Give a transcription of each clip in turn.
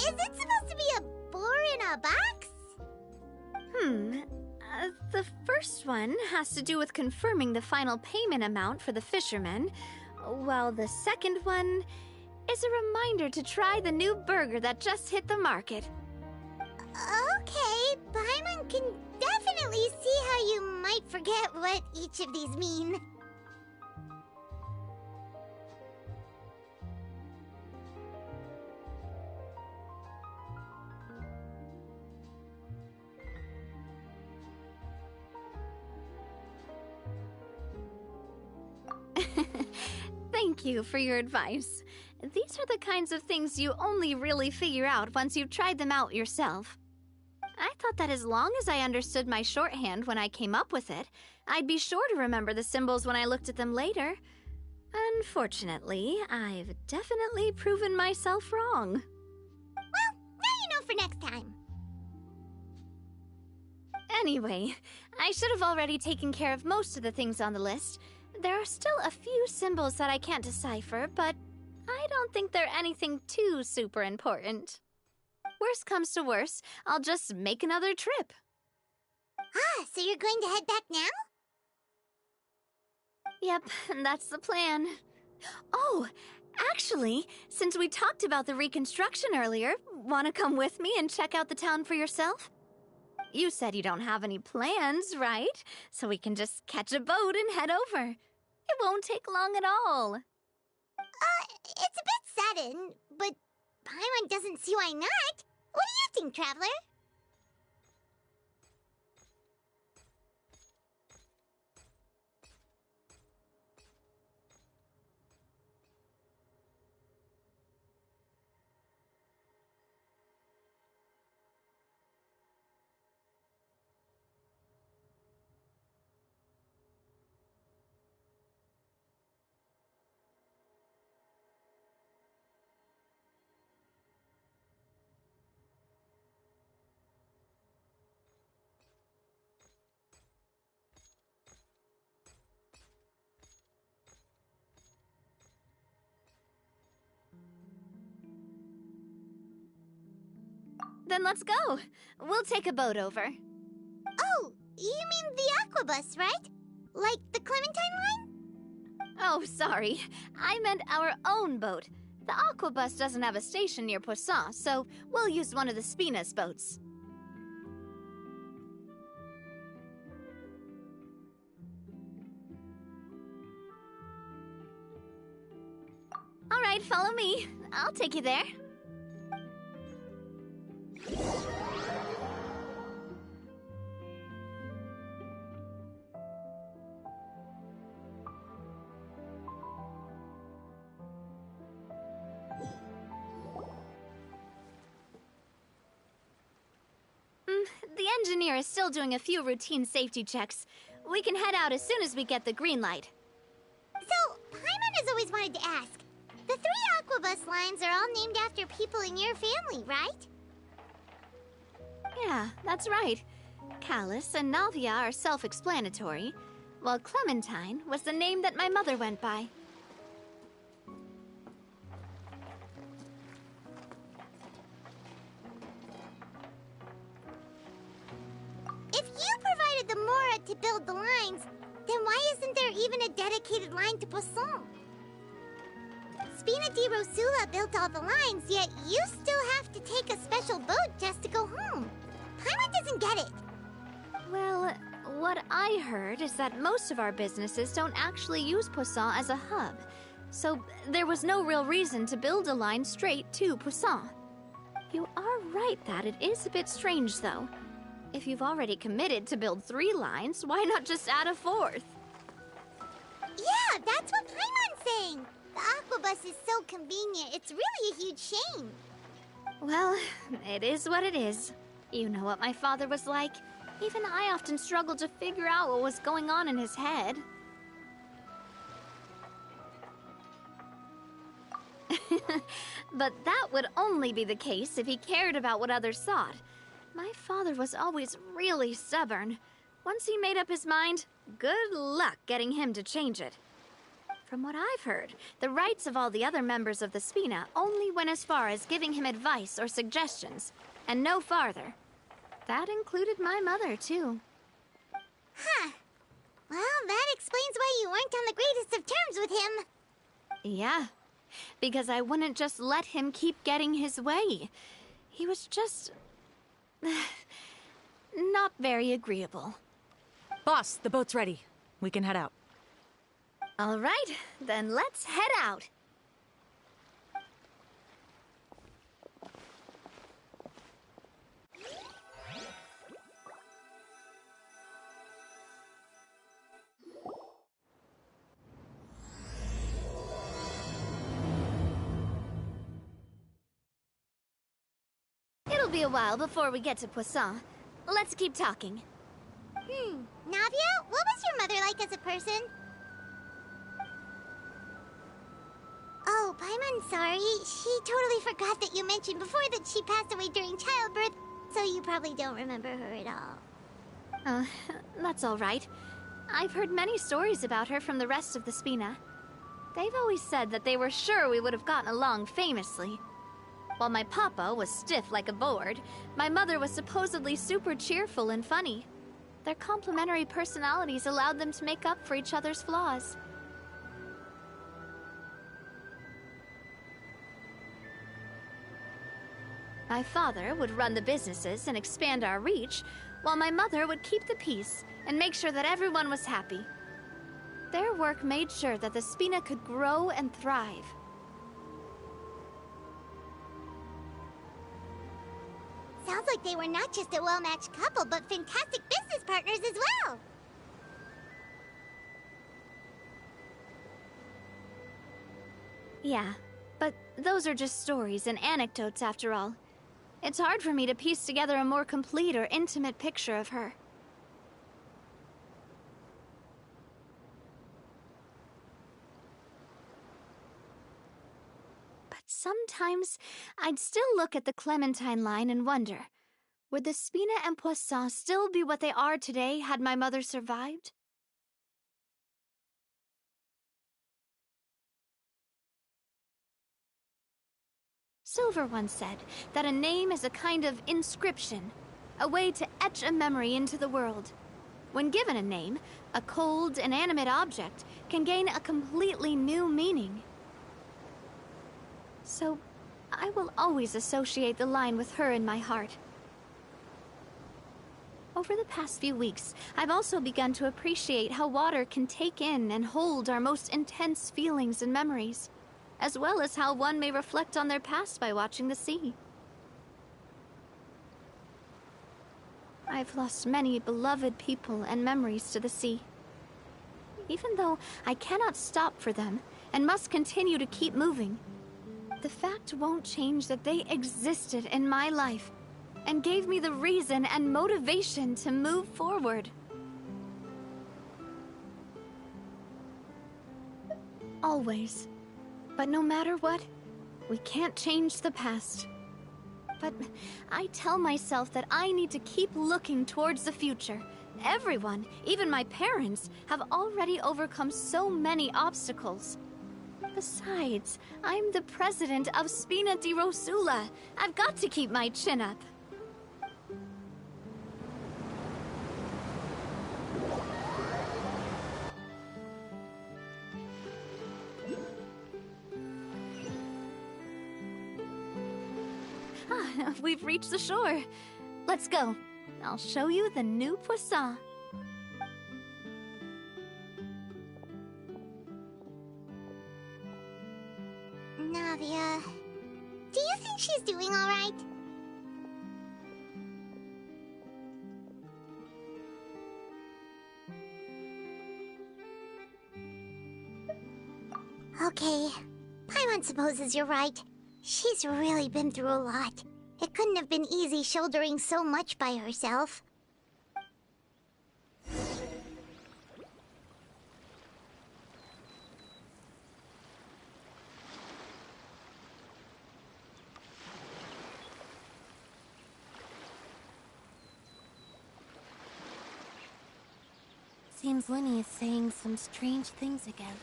Is it supposed to be a boar in a box? The first one has to do with confirming the final payment amount for the fisherman, while the second one is a reminder to try the new burger that just hit the market. Okay, Paimon can definitely see how you might forget what each of these mean. Thank you for your advice. These are the kinds of things you only really figure out once you've tried them out yourself. I thought that as long as I understood my shorthand when I came up with it, I'd be sure to remember the symbols when I looked at them later. Unfortunately, I've definitely proven myself wrong. Well, now you know for next time. Anyway, I should have already taken care of most of the things on the list. There are still a few symbols that I can't decipher, but I don't think they're anything too super important. Worst comes to worst, I'll just make another trip. So you're going to head back now? Yep, that's the plan. Oh, actually, since we talked about the reconstruction earlier, want to come with me and check out the town for yourself? You said you don't have any plans, right? So we can just catch a boat and head over. It won't take long at all. It's a bit sudden, but Paimon doesn't see why not. What do you think, Traveler? Then let's go. We'll take a boat over. Oh, you mean the Aquabus, right? Like the Clementine line? Oh, sorry. I meant our own boat. The Aquabus doesn't have a station near Poisson, so we'll use one of the Spina's boats. All right, follow me. I'll take you there. The engineer is still doing a few routine safety checks. We can head out as soon as we get the green light. So, Paimon has always wanted to ask. The 3 Aquabus lines are all named after people in your family, right? Yeah, that's right. Callus and Navia are self-explanatory, while Clementine was the name that my mother went by. If you provided the Mora to build the lines, then why isn't there even a dedicated line to Poisson? Spina di Rosula built all the lines, yet you still have to take a special boat just to go home. Paimon doesn't get it. Well, what I heard is that most of our businesses don't actually use Poisson as a hub, so there was no real reason to build a line straight to Poisson. You are right that it is a bit strange, though. If you've already committed to build 3 lines, why not just add a 4th? Yeah, that's what Paimon's saying. The Aquabus is so convenient, it's really a huge shame. Well, it is what it is. You know what my father was like. Even I often struggled to figure out what was going on in his head. But that would only be the case if he cared about what others thought. My father was always really stubborn. Once he made up his mind, good luck getting him to change it. From what I've heard, the rights of all the other members of the Spina only went as far as giving him advice or suggestions, and no farther. That included my mother, too. Huh. Well, that explains why you weren't on the greatest of terms with him. Yeah, because I wouldn't just let him keep getting his way. He was just... not very agreeable. Boss, the boat's ready. We can head out. All right, then let's head out. It'll be a while before we get to Poisson. Let's keep talking. Navia, what was your mother like as a person? Oh, Paimon's sorry. She totally forgot that you mentioned before that she passed away during childbirth, so you probably don't remember her at all. That's all right. I've heard many stories about her from the rest of the Spina. They've always said that they were sure we would have gotten along famously. While my papa was stiff like a board, my mother was supposedly super cheerful and funny. Their complementary personalities allowed them to make up for each other's flaws. My father would run the businesses and expand our reach, while my mother would keep the peace and make sure that everyone was happy. Their work made sure that the Spina could grow and thrive. Sounds like they were not just a well-matched couple, but fantastic business partners as well. Yeah, but those are just stories and anecdotes after all. It's hard for me to piece together a more complete or intimate picture of her. But sometimes, I'd still look at the Clementine line and wonder, would the Spina and Poisson still be what they are today had my mother survived? Silver once said that a name is a kind of inscription, a way to etch a memory into the world. When given a name, a cold, inanimate object can gain a completely new meaning. So, I will always associate the line with her in my heart. Over the past few weeks, I've also begun to appreciate how water can take in and hold our most intense feelings and memories, as well as how one may reflect on their past by watching the sea. I've lost many beloved people and memories to the sea. Even though I cannot stop for them and must continue to keep moving, the fact won't change that they existed in my life and gave me the reason and motivation to move forward. Always. But no matter what, we can't change the past. But I tell myself that I need to keep looking towards the future. Everyone, even my parents, have already overcome so many obstacles. Besides, I'm the president of Spina di Rosula. I've got to keep my chin up. We've reached the shore. Let's go. I'll show you the new Poisson. Navia, do you think she's doing all right? Okay, Paimon supposes you're right. She's really been through a lot. It couldn't have been easy shouldering so much by herself. Seems Winnie is saying some strange things again.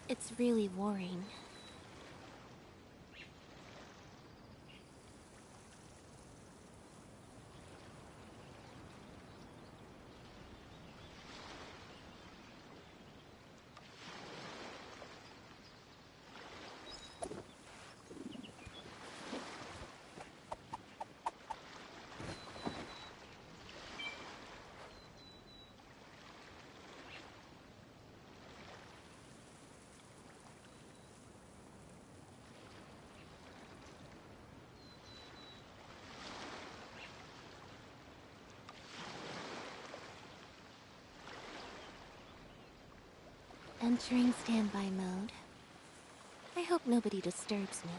It's really worrying. Entering standby mode. I hope nobody disturbs me.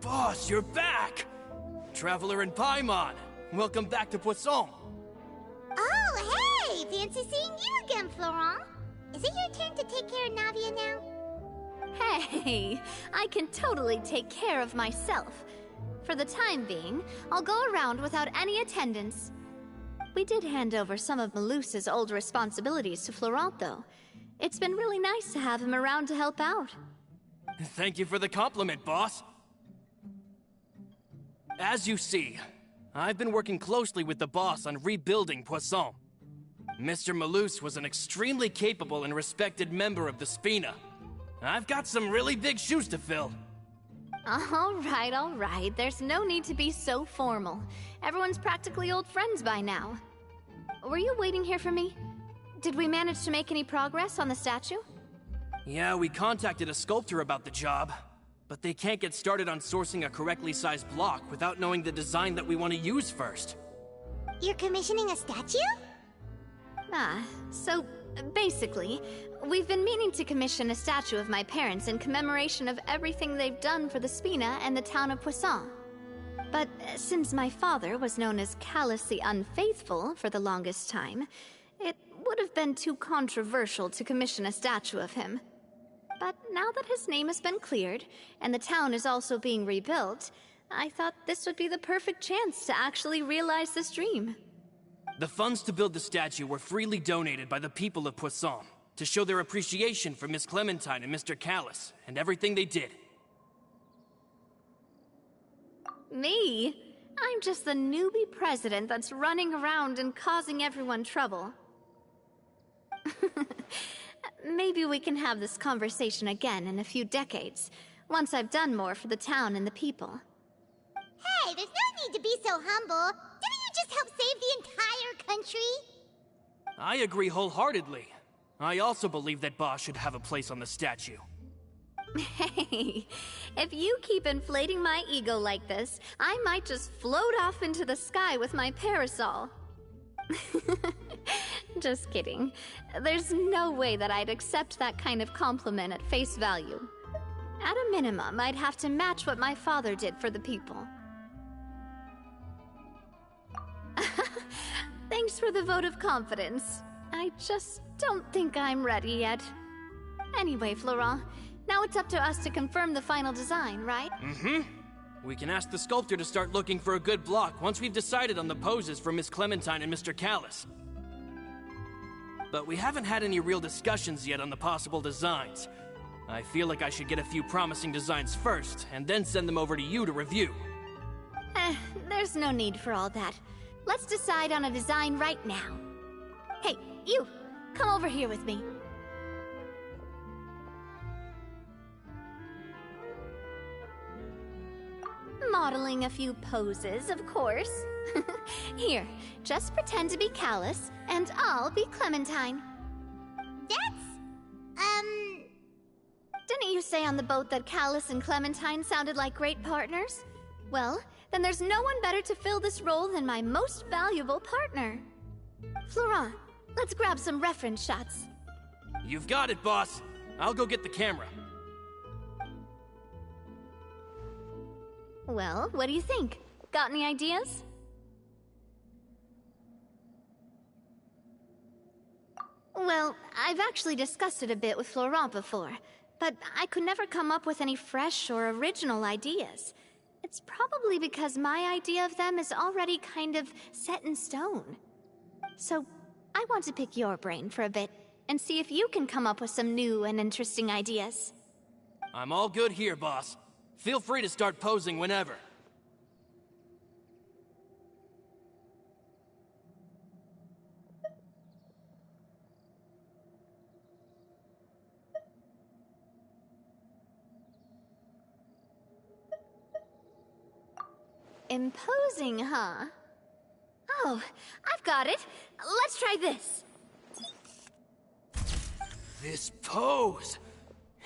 Boss, you're back! Traveler in Paimon, welcome back to Poisson. Oh, hey! Fancy seeing you again, Florent. Is it your turn to take care of Navia now? Hey, I can totally take care of myself. For the time being, I'll go around without any attendance. We did hand over some of Malus's old responsibilities to Florent, though. It's been really nice to have him around to help out. Thank you for the compliment, boss. As you see, I've been working closely with the boss on rebuilding Poisson. Mr. Malus was an extremely capable and respected member of the Spina. I've got some really big shoes to fill. All right. There's no need to be so formal. Everyone's practically old friends by now. Were you waiting here for me? Did we manage to make any progress on the statue? Yeah, we contacted a sculptor about the job, but they can't get started on sourcing a correctly sized block without knowing the design that we want to use first. You're commissioning a statue? So basically, we've been meaning to commission a statue of my parents in commemoration of everything they've done for the Spina and the town of Poisson. But since my father was known as Callus the Unfaithful for the longest time, it would have been too controversial to commission a statue of him. But now that his name has been cleared, and the town is also being rebuilt, I thought this would be the perfect chance to actually realize this dream. The funds to build the statue were freely donated by the people of Poisson to show their appreciation for Miss Clementine and Mr. Callus and everything they did. Me? I'm just the newbie president that's running around and causing everyone trouble. Maybe we can have this conversation again in a few decades, once I've done more for the town and the people. Hey, there's no need to be so humble. Didn't you just help save the entire country? I agree wholeheartedly. I also believe that Boss should have a place on the statue. Hey, if you keep inflating my ego like this, I might just float off into the sky with my parasol. Just kidding. There's no way that I'd accept that kind of compliment at face value. At a minimum, I'd have to match what my father did for the people. Thanks for the vote of confidence. I just don't think I'm ready yet. Anyway, Florent, now it's up to us to confirm the final design, right? Mm-hmm. We can ask the sculptor to start looking for a good block once we've decided on the poses for Miss Clementine and Mr. Callus. But we haven't had any real discussions yet on the possible designs. I feel like I should get a few promising designs first, and then send them over to you to review. There's no need for all that. Let's decide on a design right now. Hey, you! Come over here with me. modeling a few poses, of course. Here, just pretend to be Callus, and I'll be Clementine. Didn't you say on the boat that Callus and Clementine sounded like great partners? Well, then there's no one better to fill this role than my most valuable partner. Florent, let's grab some reference shots. You've got it, boss. I'll go get the camera. Well, what do you think? Got any ideas? Well, I've actually discussed it a bit with Florent before, but I could never come up with any fresh or original ideas. It's probably because my idea of them is already kind of set in stone. So, I want to pick your brain for a bit, and see if you can come up with some new and interesting ideas. I'm all good here, boss. Feel free to start posing whenever. Imposing, huh? Oh, I've got it. Let's try this. This pose!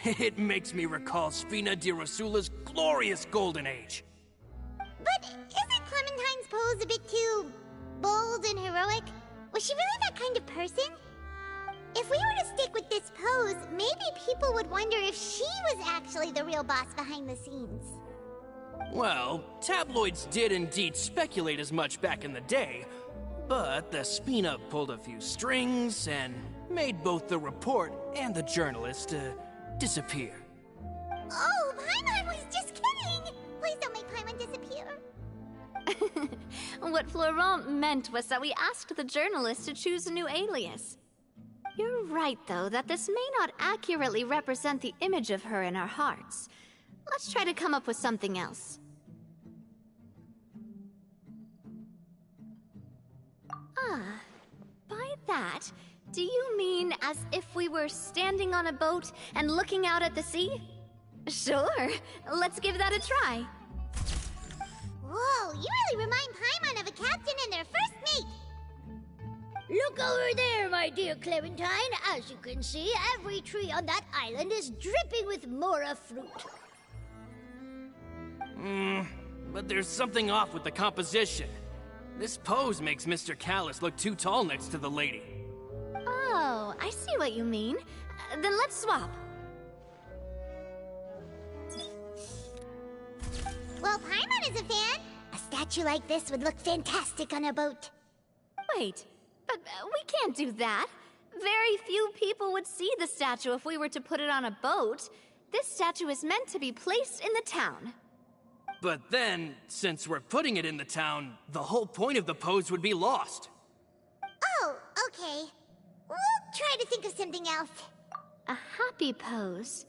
It makes me recall Spina di Rosula's glorious golden age. But isn't Clementine's pose a bit too bold and heroic? Was she really that kind of person? If we were to stick with this pose, maybe people would wonder if she was actually the real boss behind the scenes. Well, tabloids did indeed speculate as much back in the day, but the Spina pulled a few strings and made both the report and the journalist disappear. Oh, Paimon was just kidding! Please don't make Paimon disappear. What Florent meant was that we asked the journalist to choose a new alias. You're right, though, that this may not accurately represent the image of her in our hearts. Let's try to come up with something else. Ah, by that, do you mean as if we were standing on a boat and looking out at the sea? Sure, let's give that a try. Whoa, you really remind Paimon of a captain and their first mate! Look over there, my dear Clementine. As you can see, every tree on that island is dripping with mora fruit. But there's something off with the composition. This pose makes Mr. Callus look too tall next to the lady. Oh, I see what you mean. Then let's swap. Well, Paimon is a fan. A statue like this would look fantastic on a boat. Wait, but we can't do that. Very few people would see the statue if we were to put it on a boat. This statue is meant to be placed in the town. But then, since we're putting it in the town, the whole point of the pose would be lost. Oh, okay. We'll try to think of something else. A happy pose?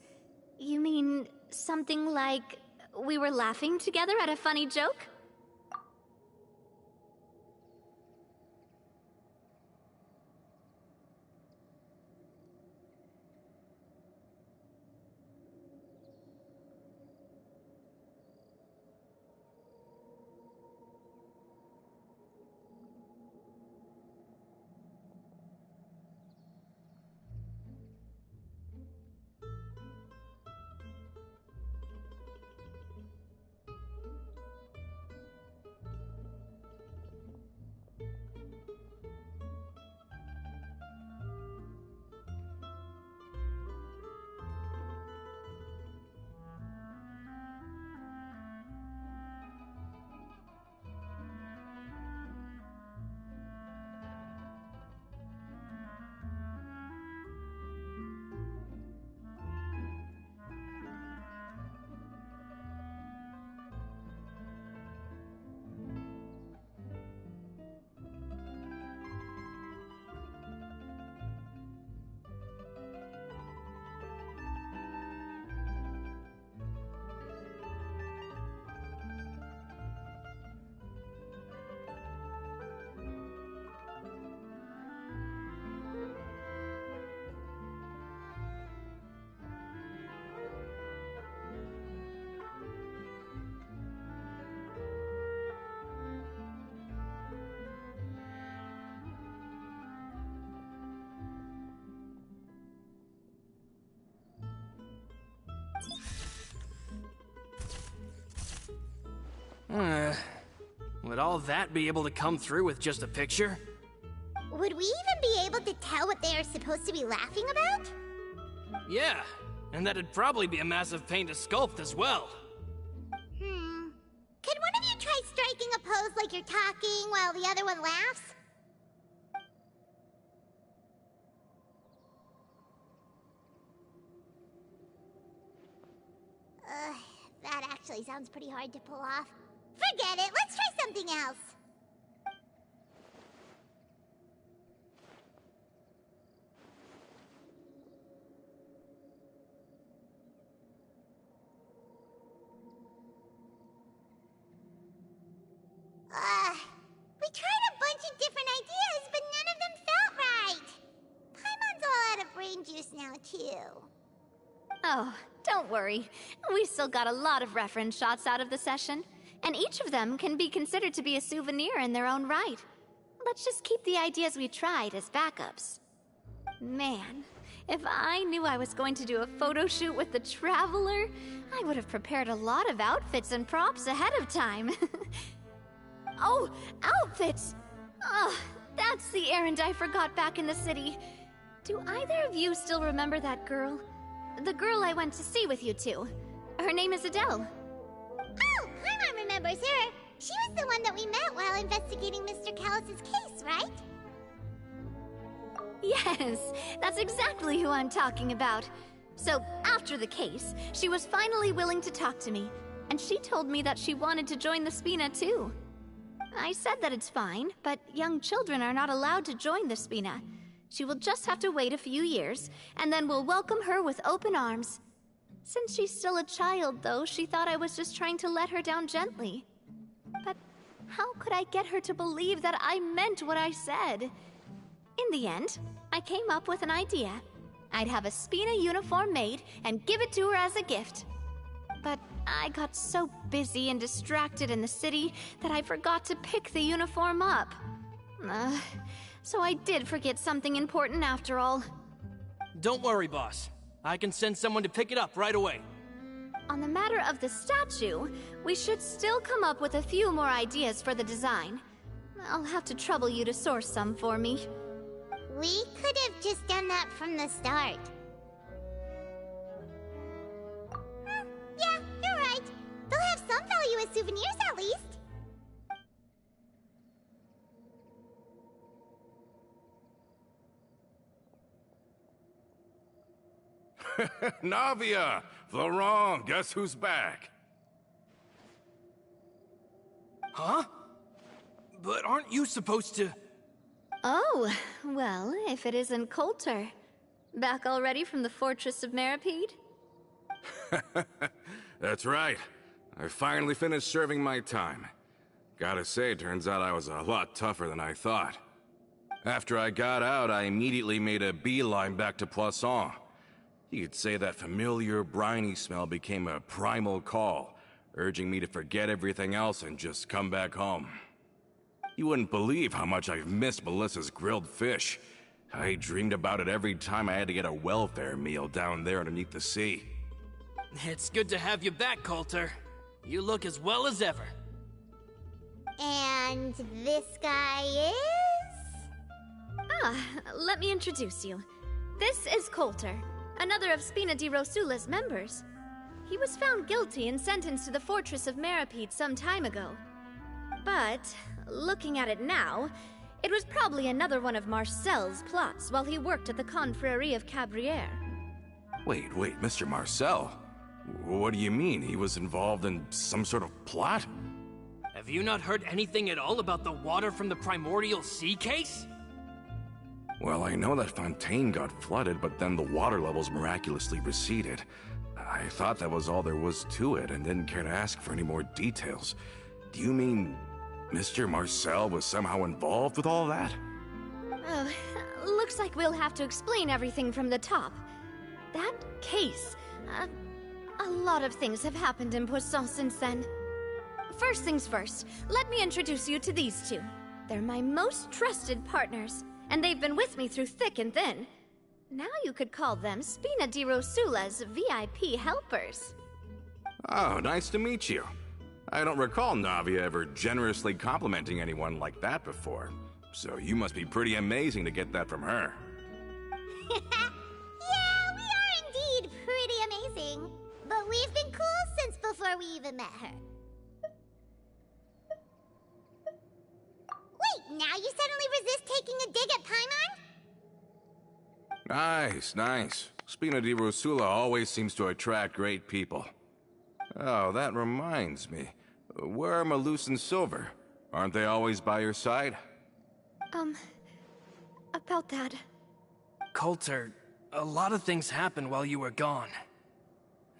You mean something like we were laughing together at a funny joke? Would all that be able to come through with just a picture? Would we even be able to tell what they are supposed to be laughing about? Yeah, and that'd probably be a massive pain to sculpt as well. Could one of you try striking a pose like you're talking while the other one laughs? That actually sounds pretty hard to pull off. Forget it, let's try something else. We tried a bunch of different ideas, but none of them felt right. Paimon's all out of brain juice now, too. Oh, don't worry. We still got a lot of reference shots out of the session, and each of them can be considered to be a souvenir in their own right. Let's just keep the ideas we tried as backups. Man, if I knew I was going to do a photo shoot with the Traveler, I would have prepared a lot of outfits and props ahead of time. Oh, outfits! Oh, that's the errand I forgot back in the city. Do either of you still remember that girl? The girl I went to see with you two. Her name is Adele. Oh, Paimon remembers her. She was the one that we met while investigating Mr. Callus's case, right? Yes, that's exactly who I'm talking about. So, after the case, she was finally willing to talk to me, and she told me that she wanted to join the Spina too. I said that it's fine, but young children are not allowed to join the Spina. She will just have to wait a few years, and then we'll welcome her with open arms. Since she's still a child, though, she thought I was just trying to let her down gently. But how could I get her to believe that I meant what I said? In the end, I came up with an idea. I'd have a Spina uniform made and give it to her as a gift. But I got so busy and distracted in the city that I forgot to pick the uniform up. So I did forget something important after all. Don't worry, boss. I can send someone to pick it up right away. On the matter of the statue, we should still come up with a few more ideas for the design. I'll have to trouble you to source some for me. We could have just done that from the start. Yeah, you're right. They'll have some value as souvenirs at least. Navia! Florent, guess who's back? Huh? But aren't you supposed to... Oh, well, if it isn't Coulter. Back already from the Fortress of Meripede? That's right. I finally finished serving my time. Gotta say, turns out I was a lot tougher than I thought. After I got out, I immediately made a beeline back to Poisson. You could say that familiar, briny smell became a primal call, urging me to forget everything else and just come back home. You wouldn't believe how much I've missed Melissa's grilled fish. I dreamed about it every time I had to get a welfare meal down there underneath the sea. It's good to have you back, Coulter. You look as well as ever. And this guy is? Let me introduce you. This is Coulter, another of Spina di Rosula's members. He was found guilty and sentenced to the Fortress of Meripede some time ago. But, looking at it now, it was probably another one of Marcel's plots while he worked at the Confrérie of Cabrières. Wait, Mr. Marcel? What do you mean? He was involved in some sort of plot? Have you not heard anything at all about the water from the primordial sea case? Well, I know that Fontaine got flooded, but then the water levels miraculously receded. I thought that was all there was to it and didn't care to ask for any more details. Do you mean Mr. Marcel was somehow involved with all that? Oh, looks like we'll have to explain everything from the top. That case, a lot of things have happened in Poisson since then. First things first, let me introduce you to these two. They're my most trusted partners, and they've been with me through thick and thin. Now you could call them Spina di Rosula's VIP helpers. Oh, nice to meet you. I don't recall Navia ever generously complimenting anyone like that before. So you must be pretty amazing to get that from her. Yeah, we are indeed pretty amazing. But we've been cool since before we even met her. Wait, now you suddenly resist taking a dig at Paimon? Nice, nice. Spina di Rosula always seems to attract great people. Oh, that reminds me. Where are Malus and Silver? Aren't they always by your side? About that. Coulter, a lot of things happened while you were gone.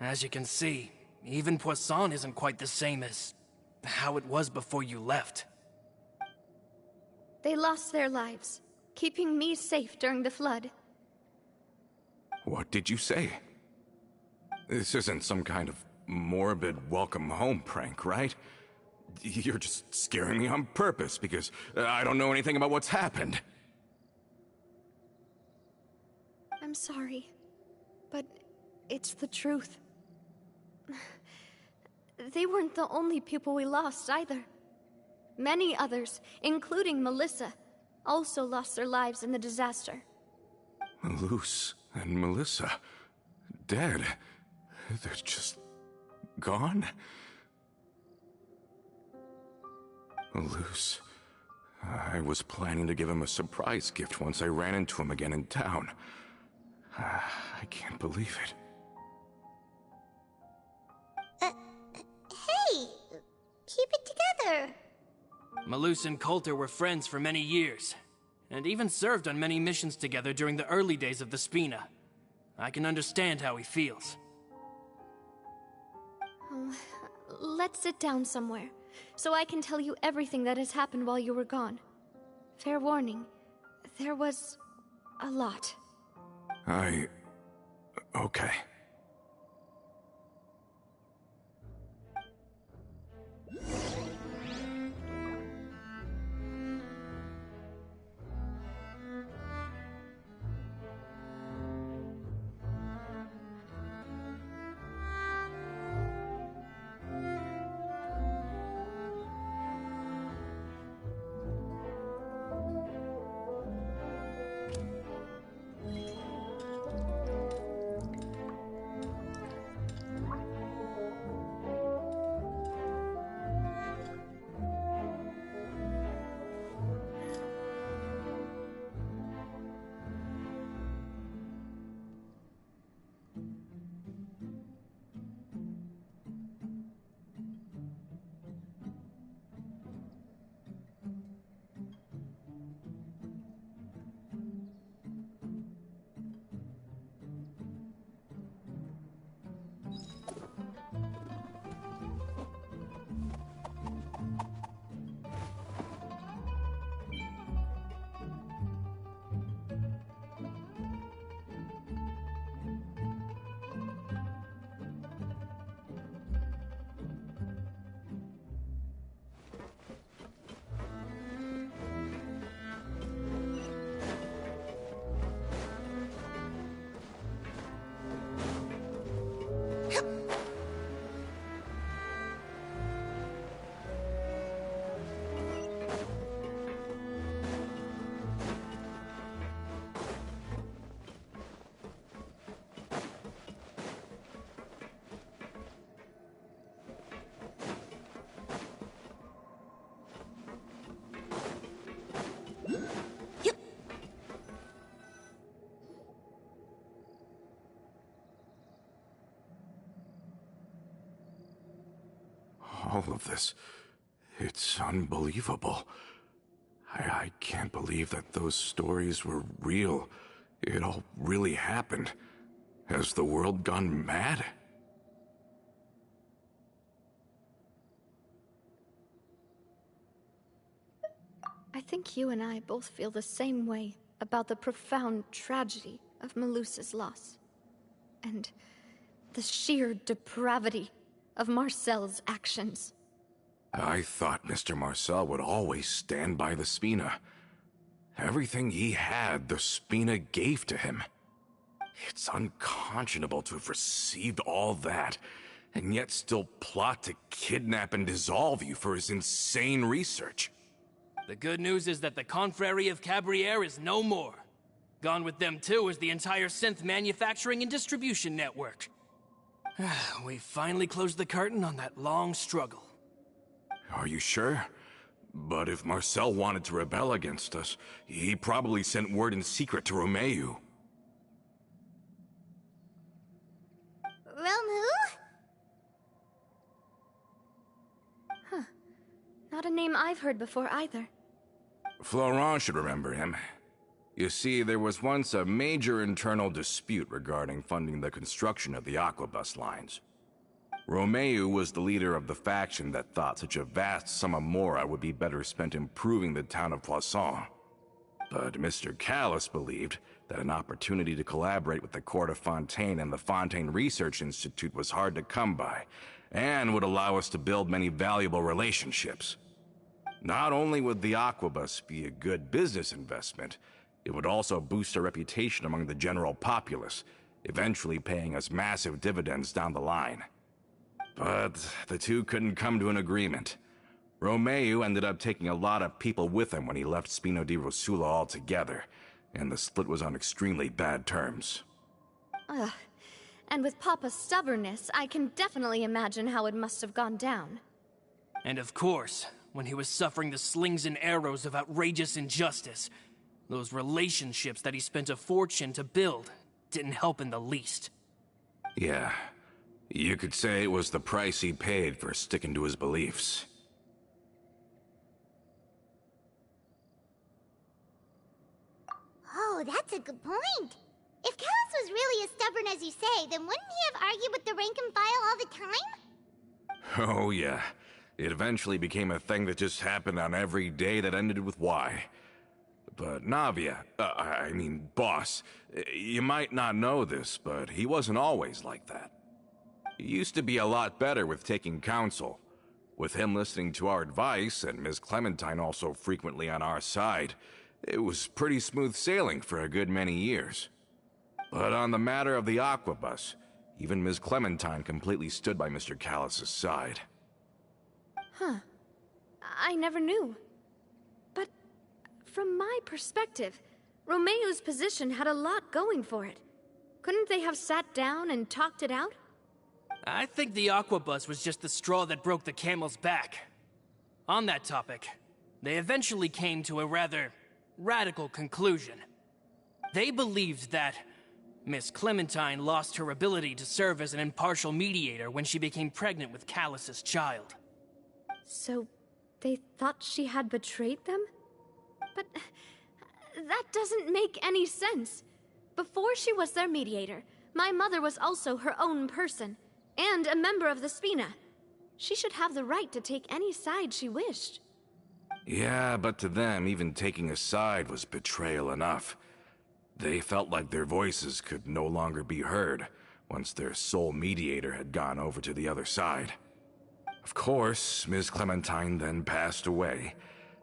As you can see, even Poisson isn't quite the same as how it was before you left. They lost their lives, keeping me safe during the flood. What did you say? This isn't some kind of morbid welcome home prank, right? You're just scaring me on purpose because I don't know anything about what's happened. I'm sorry, but it's the truth. They weren't the only people we lost either. Many others, including Melissa, also lost their lives in the disaster. Malus and Melissa, dead. They're just gone? Malus, I was planning to give him a surprise gift once I ran into him again in town. I can't believe it. Hey, keep it together. Malus and Coulter were friends for many years, and even served on many missions together during the early days of the Spina. I can understand how he feels. Oh, let's sit down somewhere, so I can tell you everything that has happened while you were gone. Fair warning, there was a lot. Okay. All of this, it's unbelievable. I can't believe that those stories were real. It all really happened. Has the world gone mad? I think you and I both feel the same way about the profound tragedy of Melusa's loss. And the sheer depravity of Marcel's actions. I thought Mr. Marcel would always stand by the Spina. Everything he had, the Spina gave to him. It's unconscionable to have received all that, and yet still plot to kidnap and dissolve you for his insane research. The good news is that the Confrérie of Cabriere is no more. Gone with them too is the entire synth manufacturing and distribution network. We finally closed the curtain on that long struggle. Are you sure? But if Marcel wanted to rebel against us, he probably sent word in secret to Romeu. Romu? Not a name I've heard before either. Florent should remember him. You see, there was once a major internal dispute regarding funding the construction of the Aquabus lines. Romeu was the leader of the faction that thought such a vast sum of mora would be better spent improving the town of Poisson. But Mr. Callis believed that an opportunity to collaborate with the Court of Fontaine and the Fontaine Research Institute was hard to come by, and would allow us to build many valuable relationships. Not only would the Aquabus be a good business investment, it would also boost our reputation among the general populace, eventually paying us massive dividends down the line. But the two couldn't come to an agreement. Romeu ended up taking a lot of people with him when he left Spino di Rosula altogether, and the split was on extremely bad terms. Ugh. And with Papa's stubbornness, I can definitely imagine how it must have gone down. And of course, when he was suffering the slings and arrows of outrageous injustice, those relationships that he spent a fortune to build didn't help in the least. Yeah, you could say it was the price he paid for sticking to his beliefs. Oh, that's a good point. If Callis was really as stubborn as you say, then wouldn't he have argued with the rank and file all the time? Oh yeah, it eventually became a thing that just happened on every day that ended with Y. But Navia, boss, you might not know this, but he wasn't always like that. He used to be a lot better with taking counsel. With him listening to our advice, and Ms. Clementine also frequently on our side, it was pretty smooth sailing for a good many years. But on the matter of the Aquabus, even Ms. Clementine completely stood by Mr. Callis' side. Huh. I never knew. But from my perspective, Romeu's position had a lot going for it. Couldn't they have sat down and talked it out? I think the Aquabus was just the straw that broke the camel's back. On that topic, they eventually came to a rather radical conclusion. They believed that Miss Clementine lost her ability to serve as an impartial mediator when she became pregnant with Callus's child. So, they thought she had betrayed them? But that doesn't make any sense. Before she was their mediator, my mother was also her own person, and a member of the Spina. She should have the right to take any side she wished. Yeah, but to them, even taking a side was betrayal enough. They felt like their voices could no longer be heard once their sole mediator had gone over to the other side. Of course, Ms. Clementine then passed away,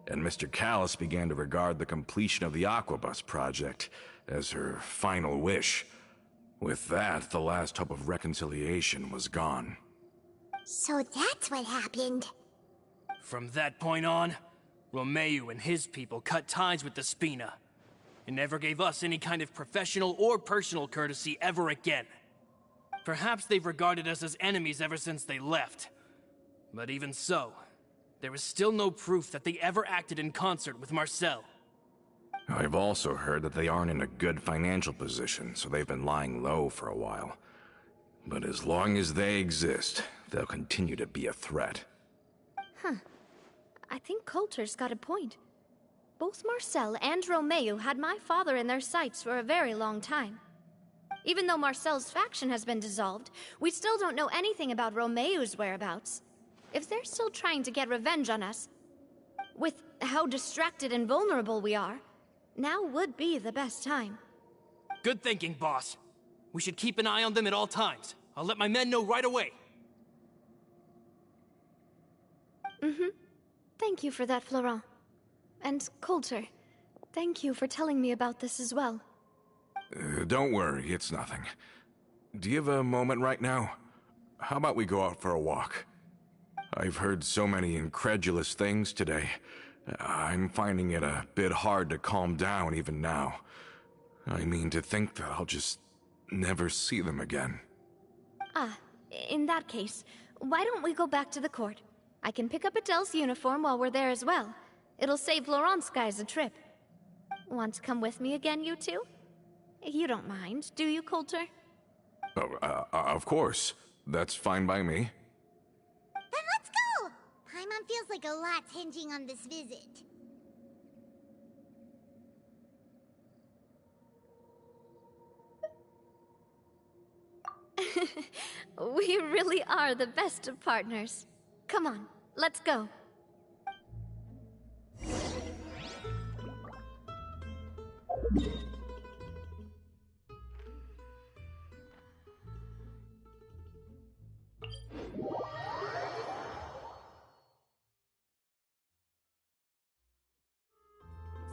and Mr. Callis began to regard the completion of the Aquabus project as her final wish. With that, the last hope of reconciliation was gone. So that's what happened. From that point on, Romeu and his people cut ties with the Spina, and never gave us any kind of professional or personal courtesy ever again. Perhaps they've regarded us as enemies ever since they left. But even so, there is still no proof that they ever acted in concert with Marcel. I've also heard that they aren't in a good financial position, so they've been lying low for a while. But as long as they exist, they'll continue to be a threat. Huh. I think Coulter's got a point. Both Marcel and Romeu had my father in their sights for a very long time. Even though Marcel's faction has been dissolved, we still don't know anything about Romeu's whereabouts. If they're still trying to get revenge on us, with how distracted and vulnerable we are, now would be the best time. Good thinking, boss. We should keep an eye on them at all times. I'll let my men know right away. Thank you for that, Florent. And Coulter, thank you for telling me about this as well. Don't worry, it's nothing. Do you have a moment right now? how about we go out for a walk? I've heard so many incredulous things today. I'm finding it a bit hard to calm down even now. I mean, to think that I'll just never see them again. Ah, in that case, why don't we go back to the court? I can pick up Adele's uniform while we're there as well. It'll save Laurent's guys a trip. Want to come with me again, you two? You don't mind, do you, Coulter? Oh, of course. That's fine by me. Then let's go! Paimon feels like a lot's hinging on this visit. We really are the best of partners. Come on, let's go.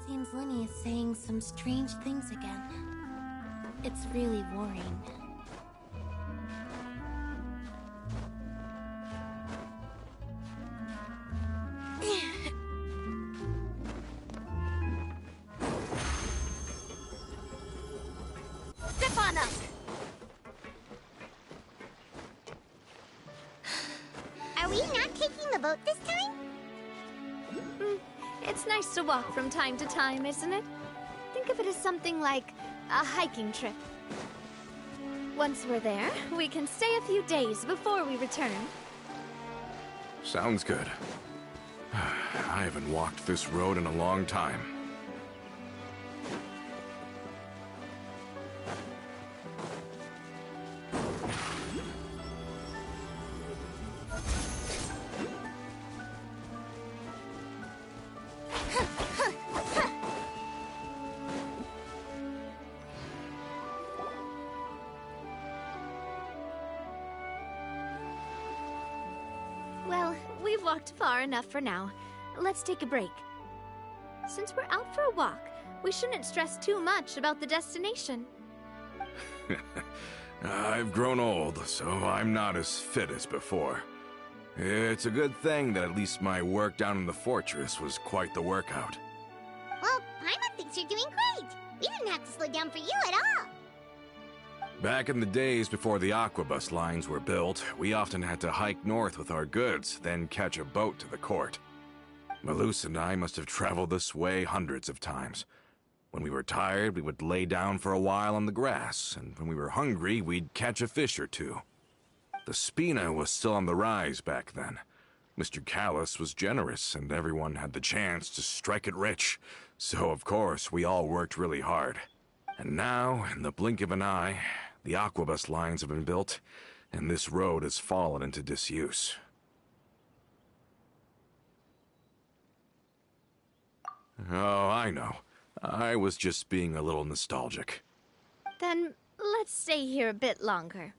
Seems Linny is saying some strange things again. It's really worrying. Step on up! Are we not taking the boat this time? It's nice to walk from time to time, isn't it? Think of it as something like a hiking trip. Once we're there, we can stay a few days before we return. Sounds good. I haven't walked this road in a long time. Well, we've walked far enough for now. Let's take a break. Since we're out for a walk, we shouldn't stress too much about the destination. I've grown old, so I'm not as fit as before. It's a good thing that at least my work down in the fortress was quite the workout. Well, Paimon thinks you're doing great. We didn't have to slow down for you at all. Back in the days before the aquabus lines were built, we often had to hike north with our goods, then catch a boat to the court. Malus and I must have traveled this way hundreds of times. When we were tired, we would lay down for a while on the grass, and when we were hungry, we'd catch a fish or two. The Spina was still on the rise back then. Mr. Callis was generous, and everyone had the chance to strike it rich. So, of course, we all worked really hard. And now, in the blink of an eye, the aquabus lines have been built, and this road has fallen into disuse. Oh, I know. I was just being a little nostalgic. Then let's stay here a bit longer.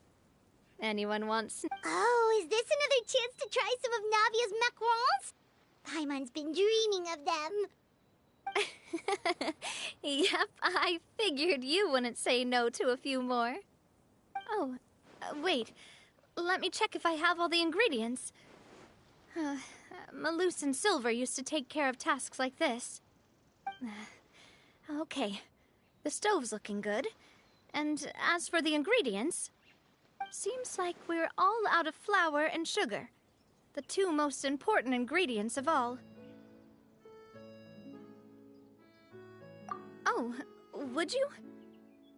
Anyone wants... Oh, is this another chance to try some of Navia's macarons? Paimon's been dreaming of them. Yep, I figured you wouldn't say no to a few more. Oh, wait. Let me check if I have all the ingredients. Malus and Silver used to take care of tasks like this. Okay, the stove's looking good. And as for the ingredients, seems like we're all out of flour and sugar, the two most important ingredients of all. Oh, would you?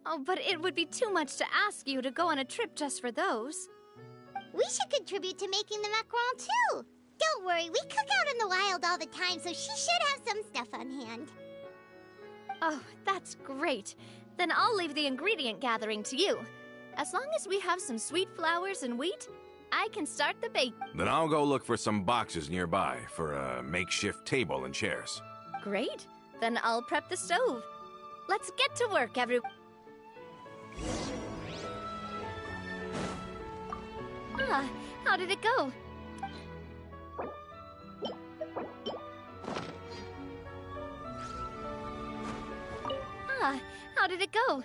Oh, but it would be too much to ask you to go on a trip just for those. We should contribute to making the macaron too. Don't worry, we cook out in the wild all the time, so she should have some stuff on hand. Oh, that's great. Then I'll leave the ingredient gathering to you. As long as we have some sweet flowers and wheat, I can start the bake. Then I'll go look for some boxes nearby for a makeshift table and chairs. Great. Then I'll prep the stove. Let's get to work, everyone. Ah, how did it go? Ah, how did it go?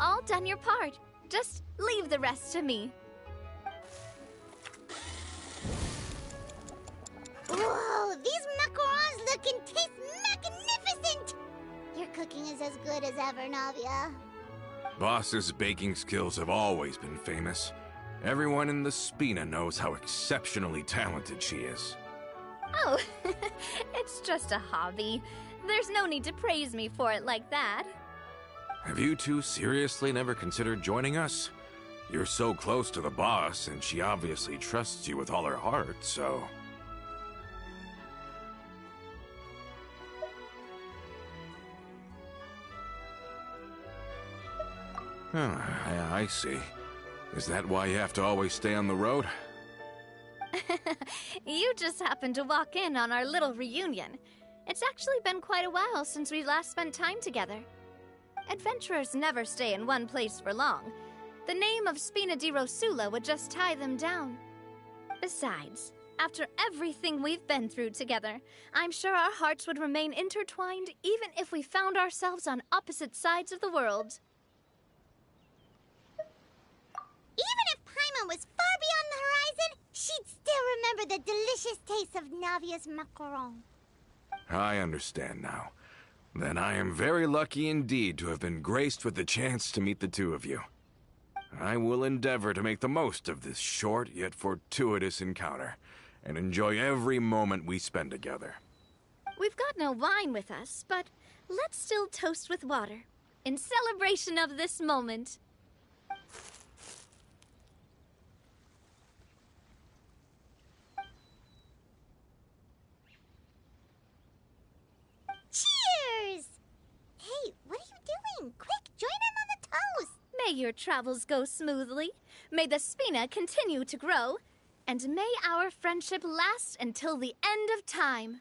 all done your part. Just leave the rest to me. Whoa, these macarons look and taste magnificent! Your cooking is as good as ever, Navia. Boss's baking skills have always been famous. Everyone in the Spina knows how exceptionally talented she is. Oh, it's just a hobby. There's no need to praise me for it like that. Have you two seriously never considered joining us? You're so close to the boss, and she obviously trusts you with all her heart, so... I see. Is that why you have to always stay on the road? You just happened to walk in on our little reunion. It's actually been quite a while since we last spent time together. Adventurers never stay in one place for long. The name of Spina di Rosula would just tie them down. Besides, after everything we've been through together, I'm sure our hearts would remain intertwined even if we found ourselves on opposite sides of the world. Even if Paimon was far beyond the horizon, she'd still remember the delicious taste of Navia's macaron. I understand now. Then I am very lucky indeed to have been graced with the chance to meet the two of you. I will endeavor to make the most of this short yet fortuitous encounter, and enjoy every moment we spend together. We've got no wine with us, but let's still toast with water, in celebration of this moment. Cheers! Hey, what are you doing? Quick, join in on the toast! May your travels go smoothly, may the Spina continue to grow, and may our friendship last until the end of time.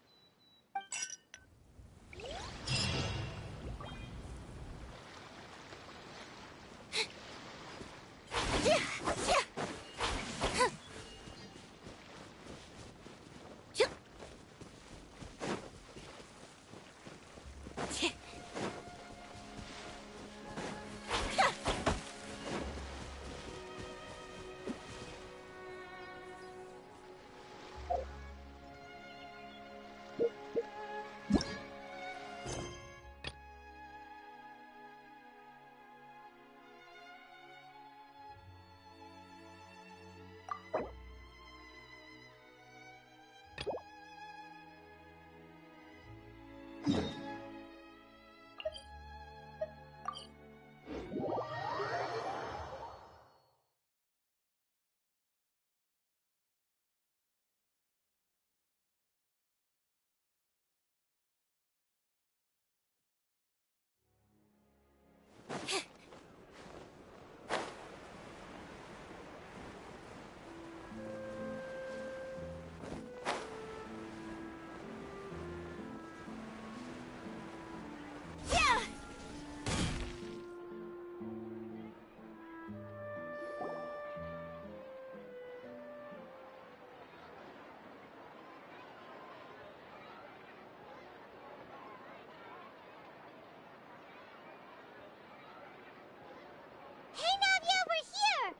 Hey, Navia, we're here!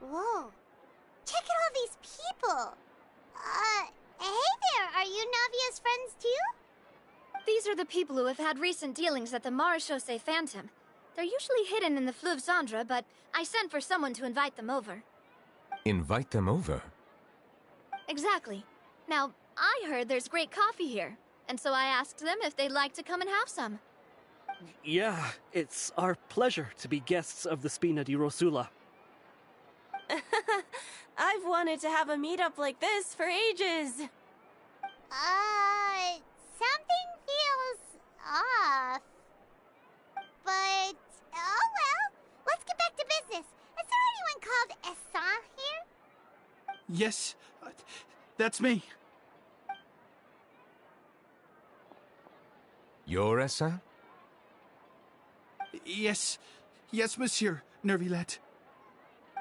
Whoa. Check out all these people! Hey there, are you Navia's friends too? These are the people who have had recent dealings at the Marechaussee Phantom. They're usually hidden in the Fleuve Cendre, but I sent for someone to invite them over. Invite them over? Exactly. Now, I heard there's great coffee here, and so I asked them if they'd like to come and have some. Yeah, it's our pleasure to be guests of the Spina di Rosula. I've wanted to have a meetup like this for ages. Something feels off. But, oh well. Let's get back to business. Is there anyone called Essan here? Yes, that's me. You're Essa? Yes, monsieur, Nervilette.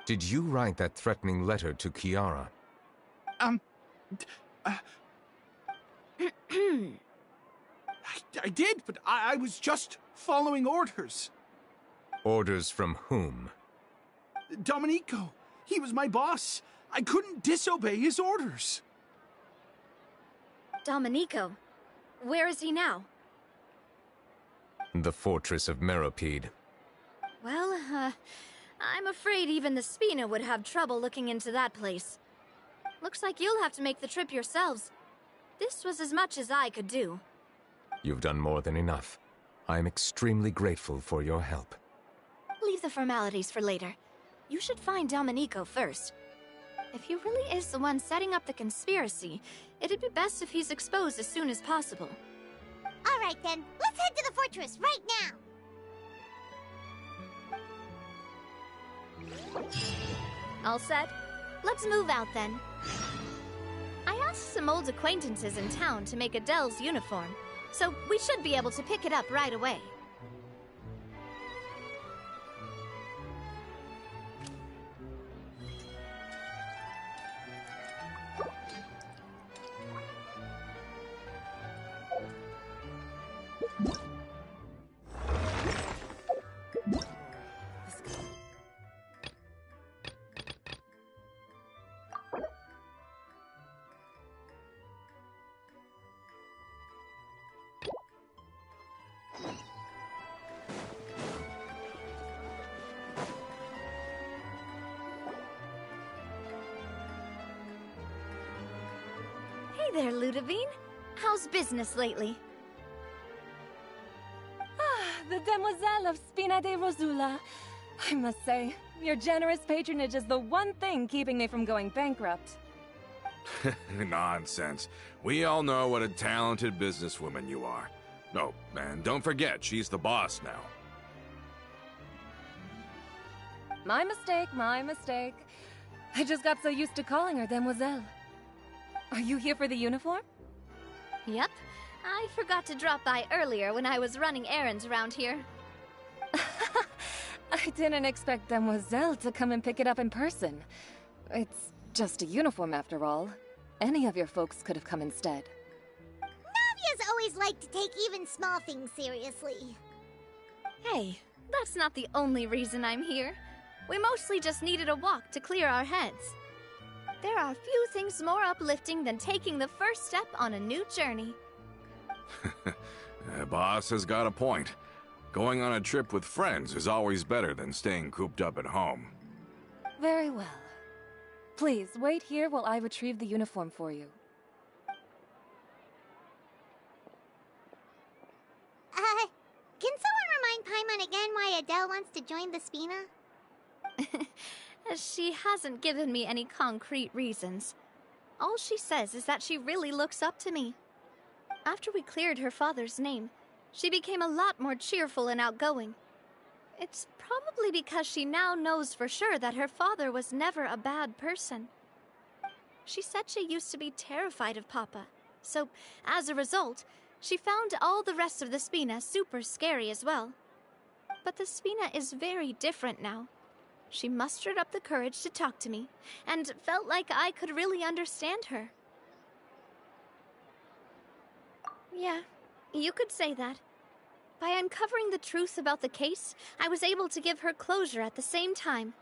Did you write that threatening letter to Kiara? I did, but I was just following orders. Orders from whom? Domenico, he was my boss. I couldn't disobey his orders. Domenico? Where is he now? The fortress of Meropide. Well, I'm afraid even the Spina would have trouble looking into that place. Looks like you'll have to make the trip yourselves. This was as much as I could do. You've done more than enough. I am extremely grateful for your help. Leave the formalities for later. You should find Domenico first. If he really is the one setting up the conspiracy, it'd be best if he's exposed as soon as possible. All right, then. Let's head to the fortress right now. All set? Let's move out then. I asked some old acquaintances in town to make Adele's uniform, so we should be able to pick it up right away. Hey there, Ludovine. How's business lately? The Demoiselle of Spina de Rosula. I must say, your generous patronage is the one thing keeping me from going bankrupt. Nonsense. We all know what a talented businesswoman you are. Oh, and don't forget, she's the boss now. My mistake, my mistake. I just got so used to calling her Demoiselle. Are you here for the uniform? Yep. I forgot to drop by earlier when I was running errands around here. I didn't expect Demoiselle to come and pick it up in person. It's just a uniform after all. Any of your folks could have come instead. Navia's always liked to take even small things seriously. Hey, that's not the only reason I'm here. We mostly just needed a walk to clear our heads. There are few things more uplifting than taking the first step on a new journey. Boss has got a point. Going on a trip with friends is always better than staying cooped up at home. Very well. Please, wait here while I retrieve the uniform for you. Can someone remind Paimon again why Adele wants to join the Spina? She hasn't given me any concrete reasons. All she says is that she really looks up to me. After we cleared her father's name, she became a lot more cheerful and outgoing. It's probably because she now knows for sure that her father was never a bad person. She said she used to be terrified of Papa, so as a result, she found all the rest of the Spina super scary as well. But the Spina is very different now. She mustered up the courage to talk to me, and felt like I could really understand her. Yeah, you could say that. By uncovering the truth about the case, I was able to give her closure at the same time.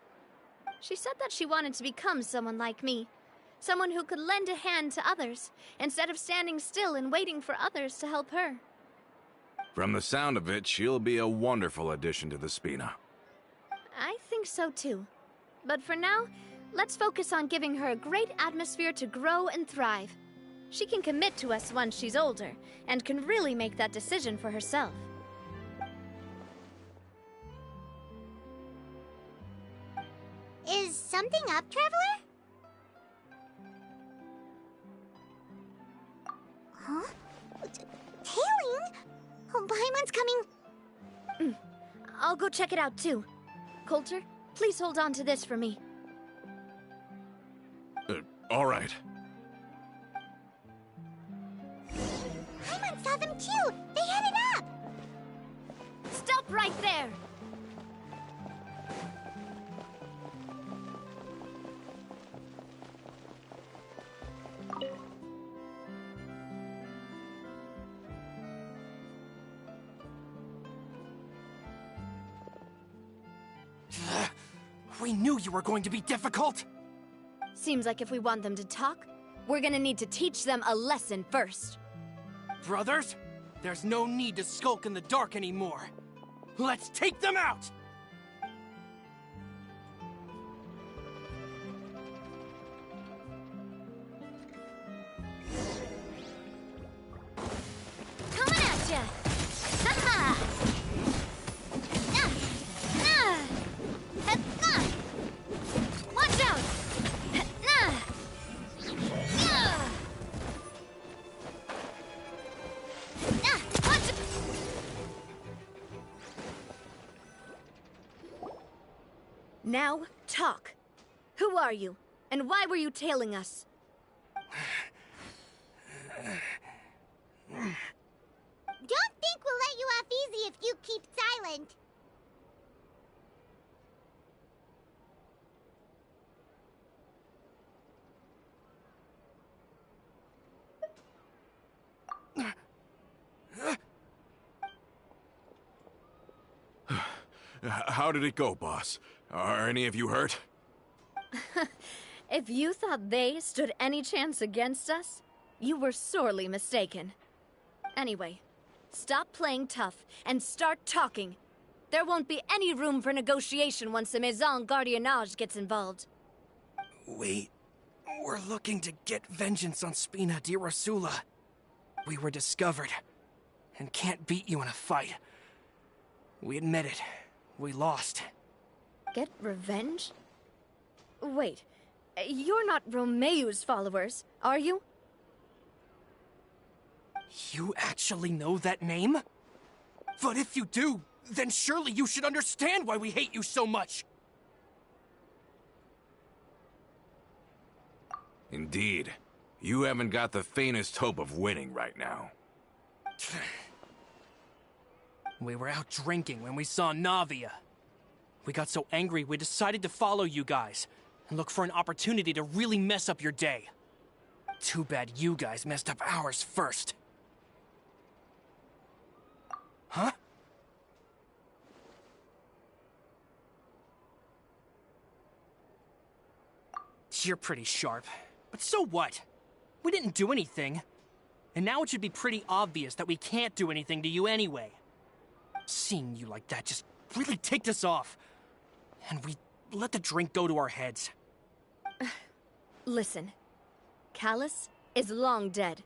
She said that she wanted to become someone like me, someone who could lend a hand to others, instead of standing still and waiting for others to help her. From the sound of it, she'll be a wonderful addition to the Spina. I think so too. But for now, let's focus on giving her a great atmosphere to grow and thrive. She can commit to us once she's older, and can really make that decision for herself. Is something up, Traveler? Huh? Tailing? Oh, Paimon's coming. I'll go check it out too. Coulter, please hold on to this for me. All right. Paimon saw them too! They headed up! Stop right there! We knew you were going to be difficult! Seems like if we want them to talk, we're gonna need to teach them a lesson first. Brothers, there's no need to skulk in the dark anymore. Let's take them out! Coming at ya! Ha-ha! Watch out! Now, talk. Who are you? And why were you tailing us? Don't think we'll let you off easy if you keep silent. How did it go, boss? Are any of you hurt? If you thought they stood any chance against us, you were sorely mistaken. Anyway, stop playing tough and start talking. There won't be any room for negotiation once the Maison Gardiennage gets involved. We're looking to get vengeance on Spina di Rosula. We were discovered, and can't beat you in a fight. We admit it. We lost. Get revenge? Wait, you're not Romeu's followers, are you? You actually know that name? But if you do, then surely you should understand why we hate you so much! Indeed. You haven't got the faintest hope of winning right now. We were out drinking when we saw Navia. We got so angry we decided to follow you guys and look for an opportunity to really mess up your day. Too bad you guys messed up ours first. Huh? You're pretty sharp, but so what? We didn't do anything. And now it should be pretty obvious that we can't do anything to you anyway. Seeing you like that just really ticked us off. And we let the drink go to our heads. Listen, Callus is long dead.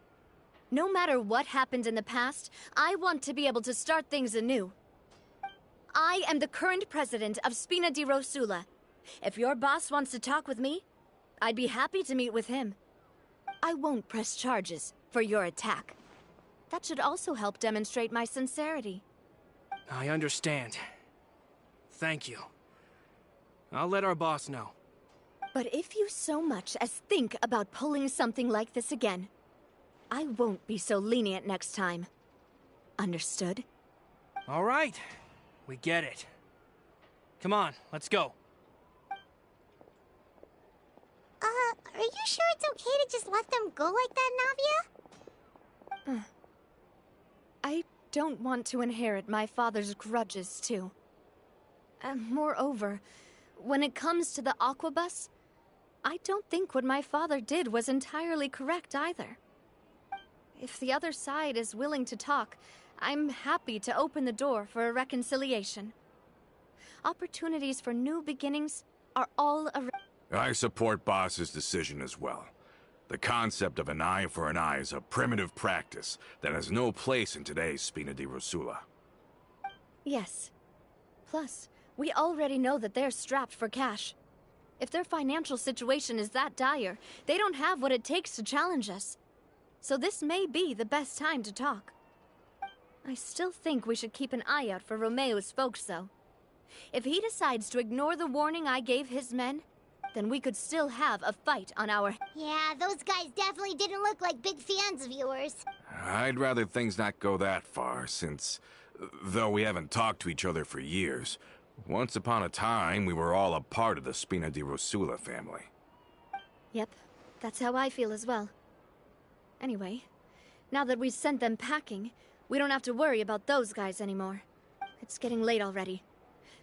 No matter what happened in the past, I want to be able to start things anew. I am the current president of Spina di Rosula. If your boss wants to talk with me, I'd be happy to meet with him. I won't press charges for your attack. That should also help demonstrate my sincerity. I understand. Thank you. I'll let our boss know. But if you so much as think about pulling something like this again, I won't be so lenient next time. Understood? All right. We get it. Come on, let's go. Are you sure it's okay to just let them go like that, Navia? I don't want to inherit my father's grudges, too. Moreover, when it comes to the Aquabus, I don't think what my father did was entirely correct either. If the other side is willing to talk, I'm happy to open the door for a reconciliation. Opportunities for new beginnings are all around. I support Boss's decision as well. The concept of an eye for an eye is a primitive practice that has no place in today's Spina di Rosula. Yes. Plus, we already know that they're strapped for cash. If their financial situation is that dire, they don't have what it takes to challenge us. So this may be the best time to talk. I still think we should keep an eye out for Romeu's folks, though. If he decides to ignore the warning I gave his men, then we could still have a fight on our... Yeah, those guys definitely didn't look like big fans of yours. I'd rather things not go that far, since, though we haven't talked to each other for years, once upon a time we were all a part of the Spina di Rosula family. Yep, that's how I feel as well. Anyway, now that we've sent them packing, we don't have to worry about those guys anymore. It's getting late already.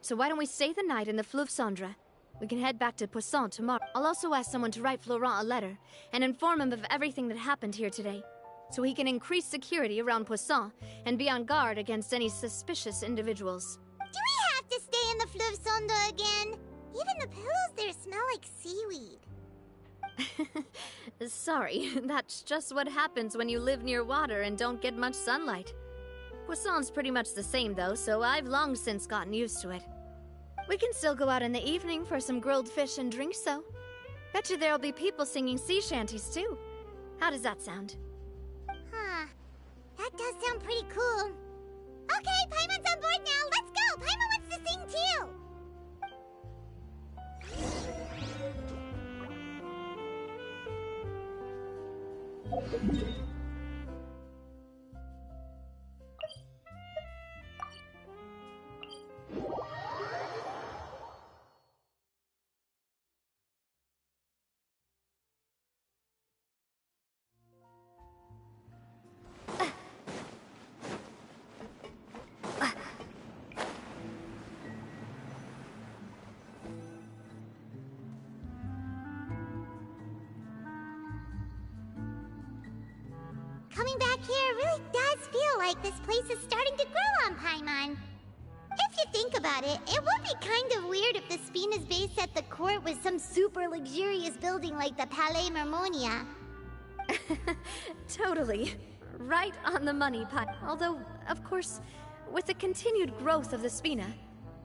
So why don't we stay the night in the Fleuve Cendre? We can head back to Poisson tomorrow. I'll also ask someone to write Florent a letter and inform him of everything that happened here today, so he can increase security around Poisson and be on guard against any suspicious individuals. Do we have to stay in the Fleuve Sonda again? Even the pillows there smell like seaweed. Sorry, that's just what happens when you live near water and don't get much sunlight. Poisson's pretty much the same though, so I've long since gotten used to it. We can still go out in the evening for some grilled fish and drinks though. Bet you there'll be people singing sea shanties too. How does that sound? Huh. That does sound pretty cool. Okay, Paimon's on board now. Let's go! Paimon wants to sing too! Coming back here really does feel like this place is starting to grow on Paimon. If you think about it, it would be kind of weird if the Spina's base at the court was some super luxurious building like the Palais Mermonia. Totally. Right on the money, Pi. Although, of course, with the continued growth of the Spina,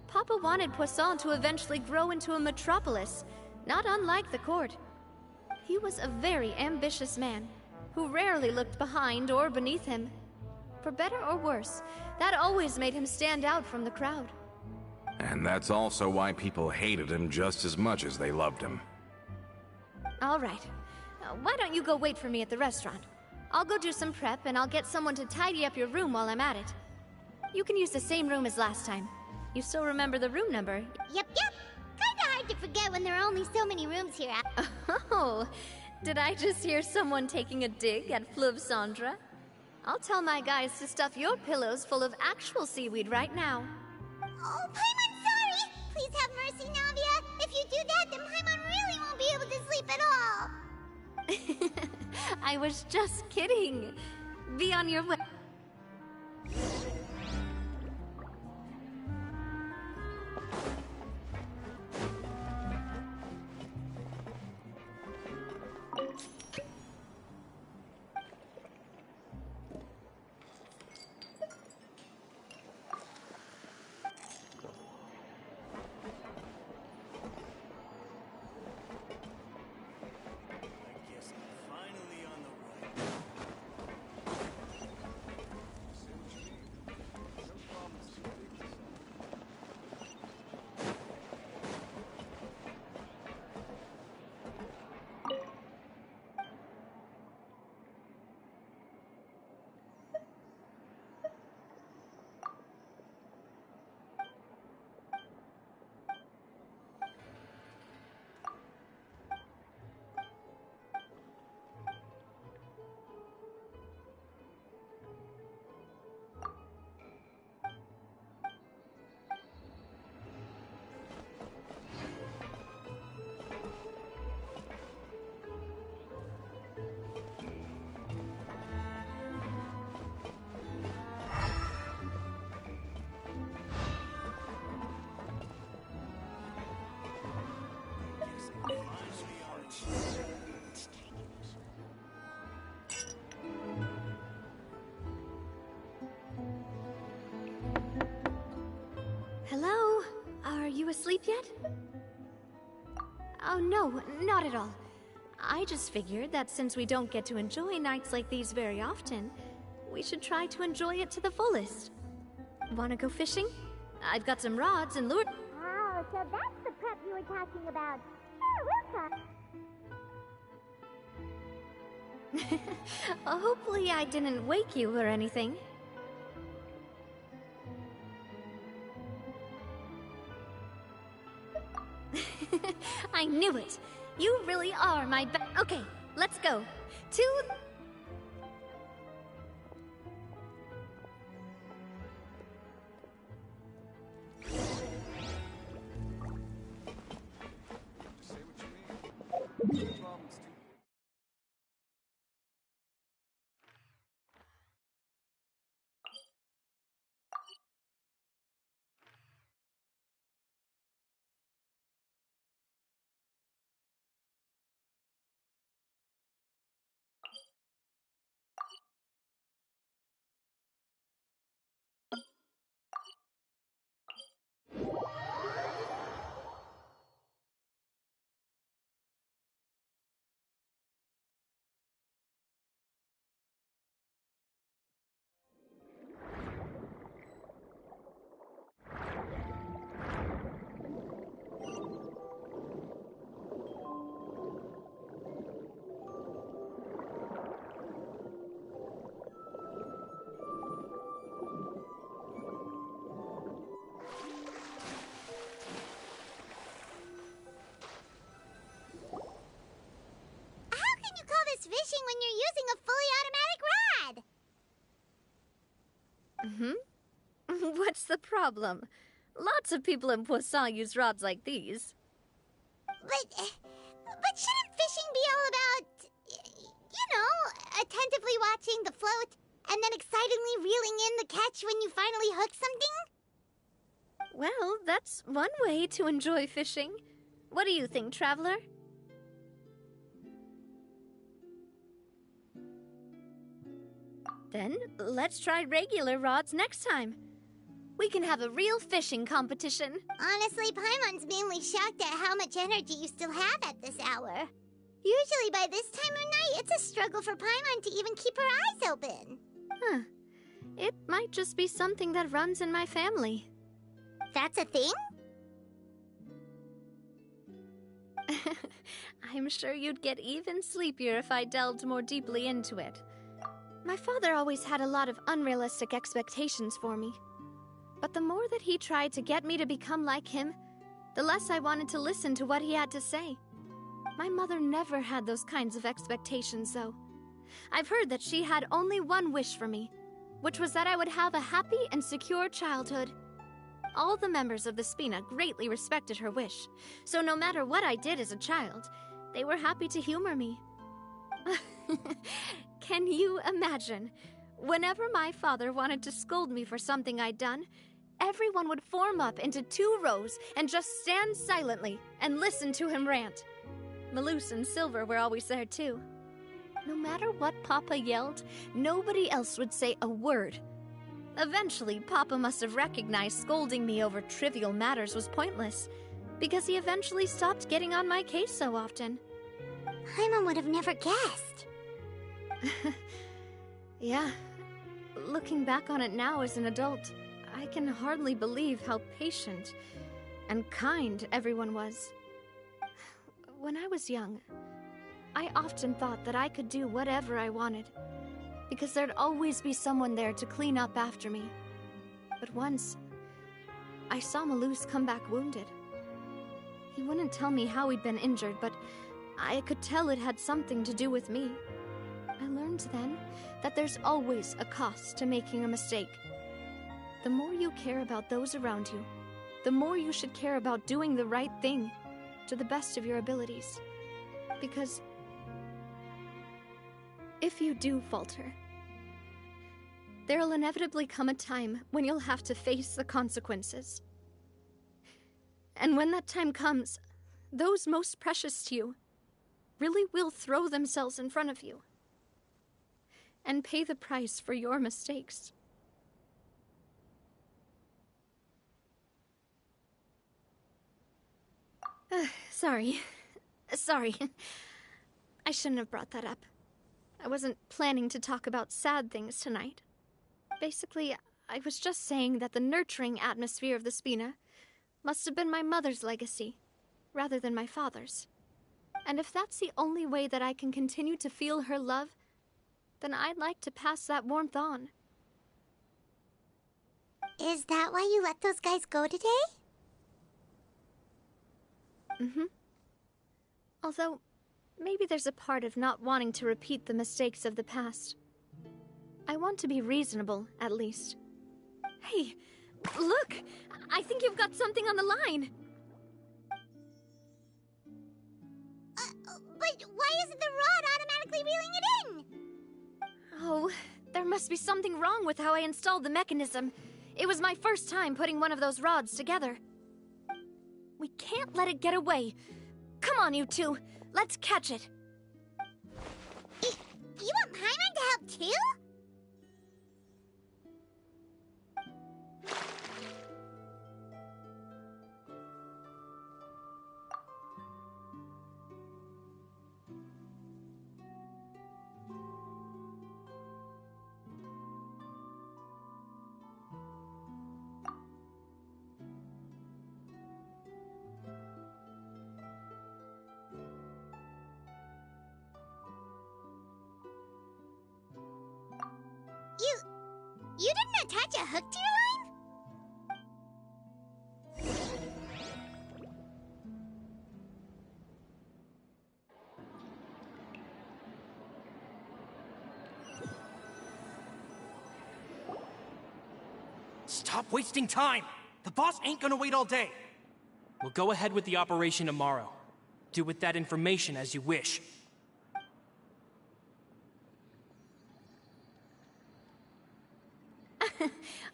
Papa wanted Poisson to eventually grow into a metropolis, not unlike the court. He was a very ambitious man, who rarely looked behind or beneath him. For better or worse, that always made him stand out from the crowd. And that's also why people hated him just as much as they loved him. All right. Why don't you go wait for me at the restaurant? I'll go do some prep and I'll get someone to tidy up your room while I'm at it. You can use the same room as last time. You still remember the room number? Yep. Kinda hard to forget when there are only so many rooms here. Oh, did I just hear someone taking a dig at Fleuve Sandra? I'll tell my guys to stuff your pillows full of actual seaweed right now. Oh, Paimon, sorry! Please have mercy, Navia. If you do that, then Paimon really won't be able to sleep at all. I was just kidding. Be on your way. Hello? Are you asleep yet? Oh no, not at all. I just figured that since we don't get to enjoy nights like these very often, we should try to enjoy it to the fullest. Wanna go fishing? I've got some rods and lure. Oh, so that's the prep you were talking about. Sure, we'll talk. Hopefully I didn't wake you or anything. I knew it! You really are my Okay, let's go. To... How can you call this fishing when you're using a fully automatic rod? What's the problem? Lots of people in Poisson use rods like these. But shouldn't fishing be all about, attentively watching the float and then excitedly reeling in the catch when you finally hook something? Well, that's one way to enjoy fishing. What do you think, Traveler? Then, let's try regular rods next time. We can have a real fishing competition. Honestly, Paimon's mainly shocked at how much energy you still have at this hour. Usually by this time of night, it's a struggle for Paimon to even keep her eyes open. Huh. It might just be something that runs in my family. That's a thing? I'm sure you'd get even sleepier if I delved more deeply into it. My father always had a lot of unrealistic expectations for me. But the more that he tried to get me to become like him, the less I wanted to listen to what he had to say. My mother never had those kinds of expectations, though. I've heard that she had only one wish for me, which was that I would have a happy and secure childhood. All the members of the Spina greatly respected her wish, so no matter what I did as a child, they were happy to humor me. Can you imagine? Whenever my father wanted to scold me for something I'd done, everyone would form up into 2 rows and just stand silently and listen to him rant. Malouse and Silver were always there too. No matter what Papa yelled, nobody else would say a word. Eventually, Papa must have recognized scolding me over trivial matters was pointless, because he eventually stopped getting on my case so often. Paimon would have never guessed. Yeah. Looking back on it now as an adult, I can hardly believe how patient and kind everyone was. When I was young, I often thought that I could do whatever I wanted, because there'd always be someone there to clean up after me. But once, I saw Malouse come back wounded. He wouldn't tell me how he'd been injured, but I could tell it had something to do with me. I learned then that there's always a cost to making a mistake. The more you care about those around you, the more you should care about doing the right thing to the best of your abilities. Because if you do falter, there'll inevitably come a time when you'll have to face the consequences. And when that time comes, those most precious to you really will throw themselves in front of you and pay the price for your mistakes. Sorry. I shouldn't have brought that up. I wasn't planning to talk about sad things tonight. Basically, I was just saying that the nurturing atmosphere of the Spina must have been my mother's legacy, rather than my father's. And if that's the only way that I can continue to feel her love, then I'd like to pass that warmth on. Is that why you let those guys go today? Mm-hmm. Although, maybe there's a part of not wanting to repeat the mistakes of the past. I want to be reasonable, at least. Hey, look! I think you've got something on the line! But why isn't the rod automatically reeling it in? Oh, there must be something wrong with how I installed the mechanism. It was my first time putting one of those rods together. We can't let it get away. Come on, you two. Let's catch it. You want Paimon to help too? You didn't attach a hook to your line? Stop wasting time! The boss ain't gonna wait all day. We'll go ahead with the operation tomorrow. Do with that information as you wish.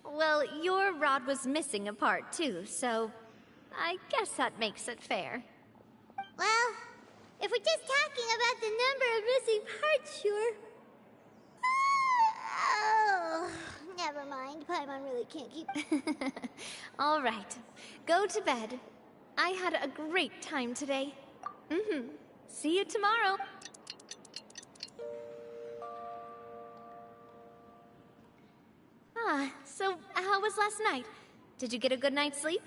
Well, your rod was missing a part too, so I guess that makes it fair. Well, if we're just talking about the number of missing parts, sure. Oh, never mind. Paimon really can't keep... All right, go to bed. I had a great time today. See you tomorrow. So how was last night? Did you get a good night's sleep?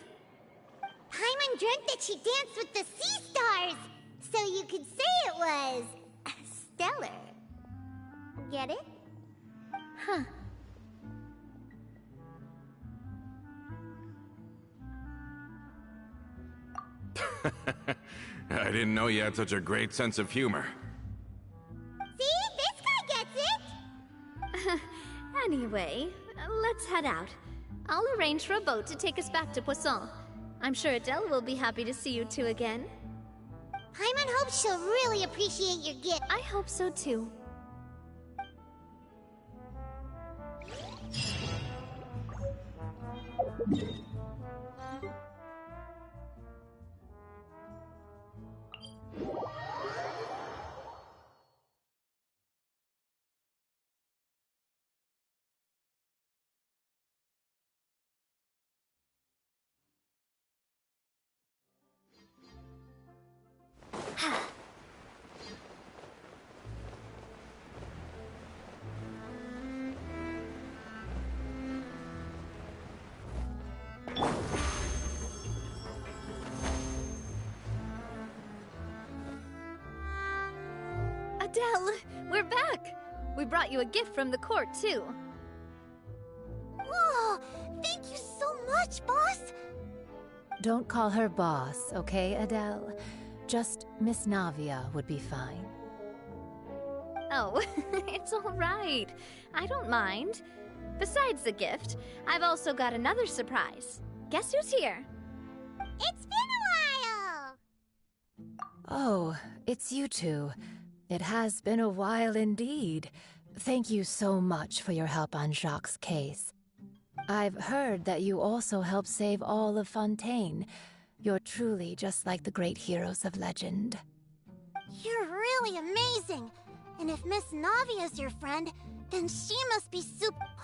Paimon dreamt that she danced with the sea stars, so you could say it was... stellar. Get it? Huh. I didn't know you had such a great sense of humor. See? This guy gets it! Anyway, let's head out. I'll arrange for a boat to take us back to Poisson. I'm sure Adele will be happy to see you two again. Paimon hopes she'll really appreciate your gift. I hope so too. Adele, we're back! We brought you a gift from the court, too. Whoa! Thank you so much, boss! Don't call her boss, okay, Adele? Just Miss Navia would be fine. Oh, it's all right. I don't mind. Besides the gift, I've also got another surprise. Guess who's here? It's been a while! Oh, it's you two. It has been a while indeed. Thank you so much for your help on Jacques' case. I've heard that you also helped save all of Fontaine. You're truly just like the great heroes of legend. You're really amazing! And if Miss Navia's your friend, then she must be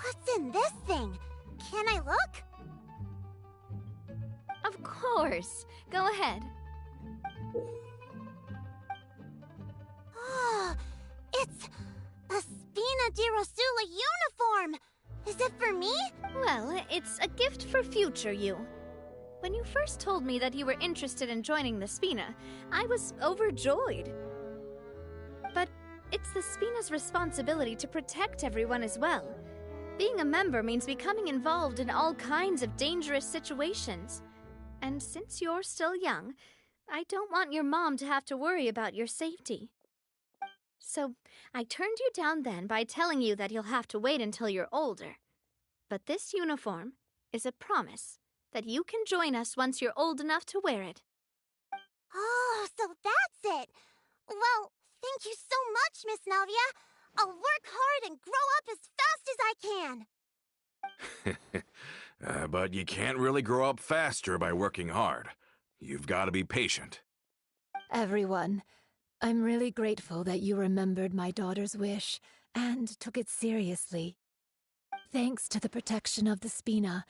What's in this thing? Can I look? Of course. Go ahead. Oh, it's a Spina di Rosula uniform! Is it for me? Well, it's a gift for future you. When you first told me that you were interested in joining the Spina, I was overjoyed. But it's the Spina's responsibility to protect everyone as well. Being a member means becoming involved in all kinds of dangerous situations. And since you're still young, I don't want your mom to have to worry about your safety. So I turned you down then by telling you that you'll have to wait until you're older. But this uniform is a promise that you can join us once you're old enough to wear it. Oh, so that's it! Well, much, Miss Navia. I'll work hard and grow up as fast as I can. But you can't really grow up faster by working hard. You've got to be patient. Everyone, I'm really grateful that you remembered my daughter's wish and took it seriously. Thanks to the protection of the Spina,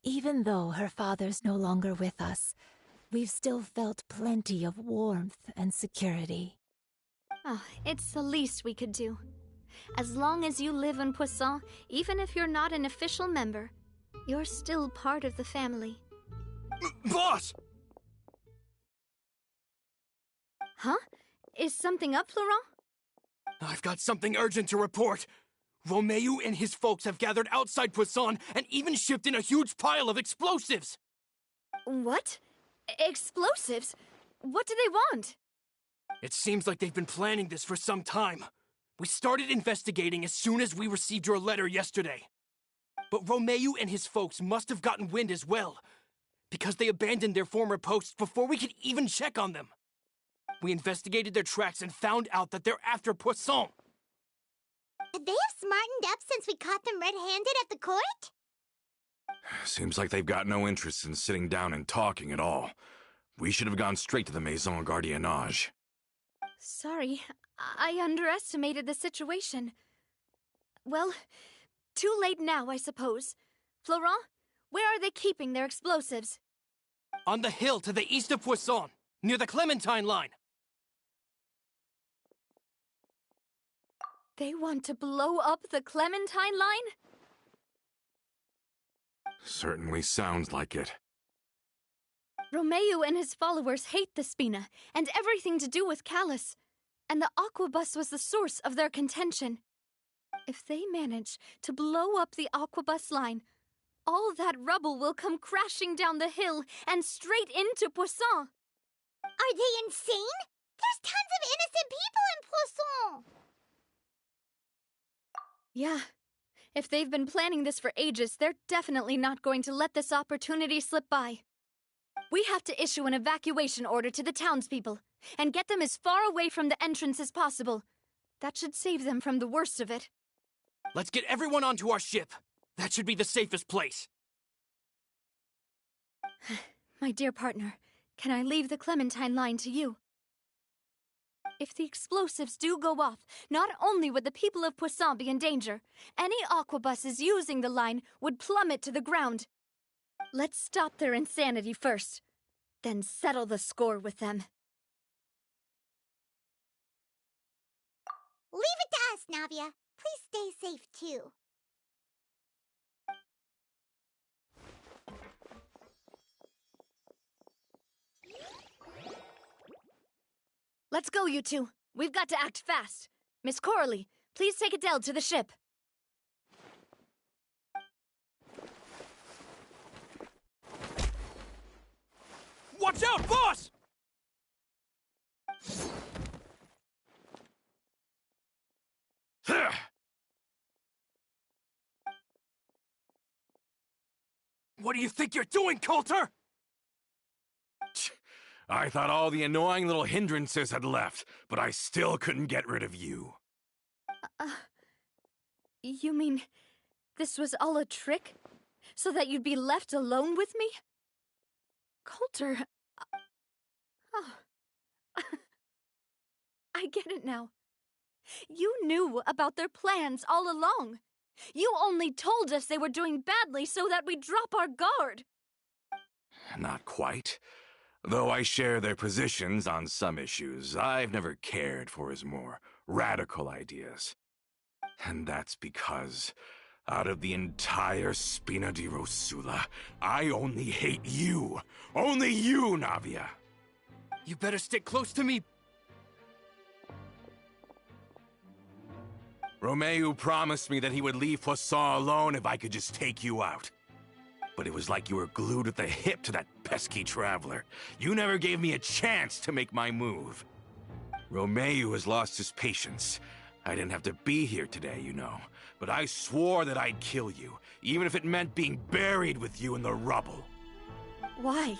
even though her father's no longer with us, we've still felt plenty of warmth and security. Oh, it's the least we could do. As long as you live in Poisson, even if you're not an official member, you're still part of the family. Boss! Huh? Is something up, Florent? I've got something urgent to report. Romeu and his folks have gathered outside Poisson and even shipped in a huge pile of explosives. What? Explosives? What do they want? It seems like they've been planning this for some time. We started investigating as soon as we received your letter yesterday. But Romeu and his folks must have gotten wind as well, because they abandoned their former posts before we could even check on them. We investigated their tracks and found out that they're after Poisson. They have smartened up since we caught them red-handed at the court? Seems like they've got no interest in sitting down and talking at all. We should have gone straight to the Maison Gardiennage. Sorry, I underestimated the situation. Well, too late now, I suppose. Florent, where are they keeping their explosives? On the hill to the east of Poisson, near the Clementine line. They want to blow up the Clementine line? Certainly sounds like it. Romeu and his followers hate the Spina and everything to do with Callus, and the Aquabus was the source of their contention. If they manage to blow up the Aquabus line, all that rubble will come crashing down the hill and straight into Poisson. Are they insane? There's tons of innocent people in Poisson! Yeah. If they've been planning this for ages, they're definitely not going to let this opportunity slip by. We have to issue an evacuation order to the townspeople and get them as far away from the entrance as possible. That should save them from the worst of it. Let's get everyone onto our ship. That should be the safest place. My dear partner, can I leave the Clementine line to you? If the explosives do go off, not only would the people of Poisson be in danger, any aquabuses using the line would plummet to the ground. Let's stop their insanity first, then settle the score with them. Leave it to us, Navia. Please stay safe, too. Let's go, you two. We've got to act fast. Miss Coralie, please take Adele to the ship. Watch out, boss! What do you think you're doing, Coulter? I thought all the annoying little hindrances had left, but I still couldn't get rid of you. You mean this was all a trick? So that you'd be left alone with me? Coulter... Oh. I get it now. You knew about their plans all along. You only told us they were doing badly so that we'd drop our guard. Not quite. Though I share their positions on some issues, I've never cared for his more radical ideas. And that's because, out of the entire Spina di Rosula, I only hate you. Only you, Navia. You better stick close to me. Romeu promised me that he would leave Poisson alone if I could just take you out. But it was like you were glued at the hip to that pesky traveler. You never gave me a chance to make my move. Romeu has lost his patience. I didn't have to be here today, you know. But I swore that I'd kill you, even if it meant being buried with you in the rubble. Why?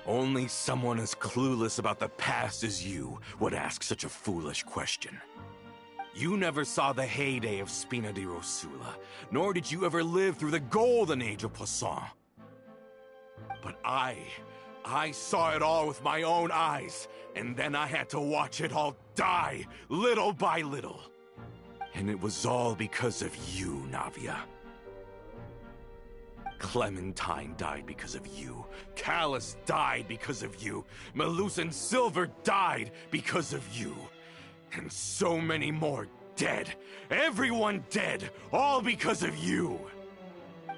Only someone as clueless about the past as you would ask such a foolish question. You never saw the heyday of Spina di Rosula, nor did you ever live through the golden age of Poisson. But I saw it all with my own eyes, and then I had to watch it all die, little by little. And it was all because of you, Navia. Clementine died because of you. Callus died because of you. Malus and Silver died because of you. And so many more dead. Everyone dead, all because of you.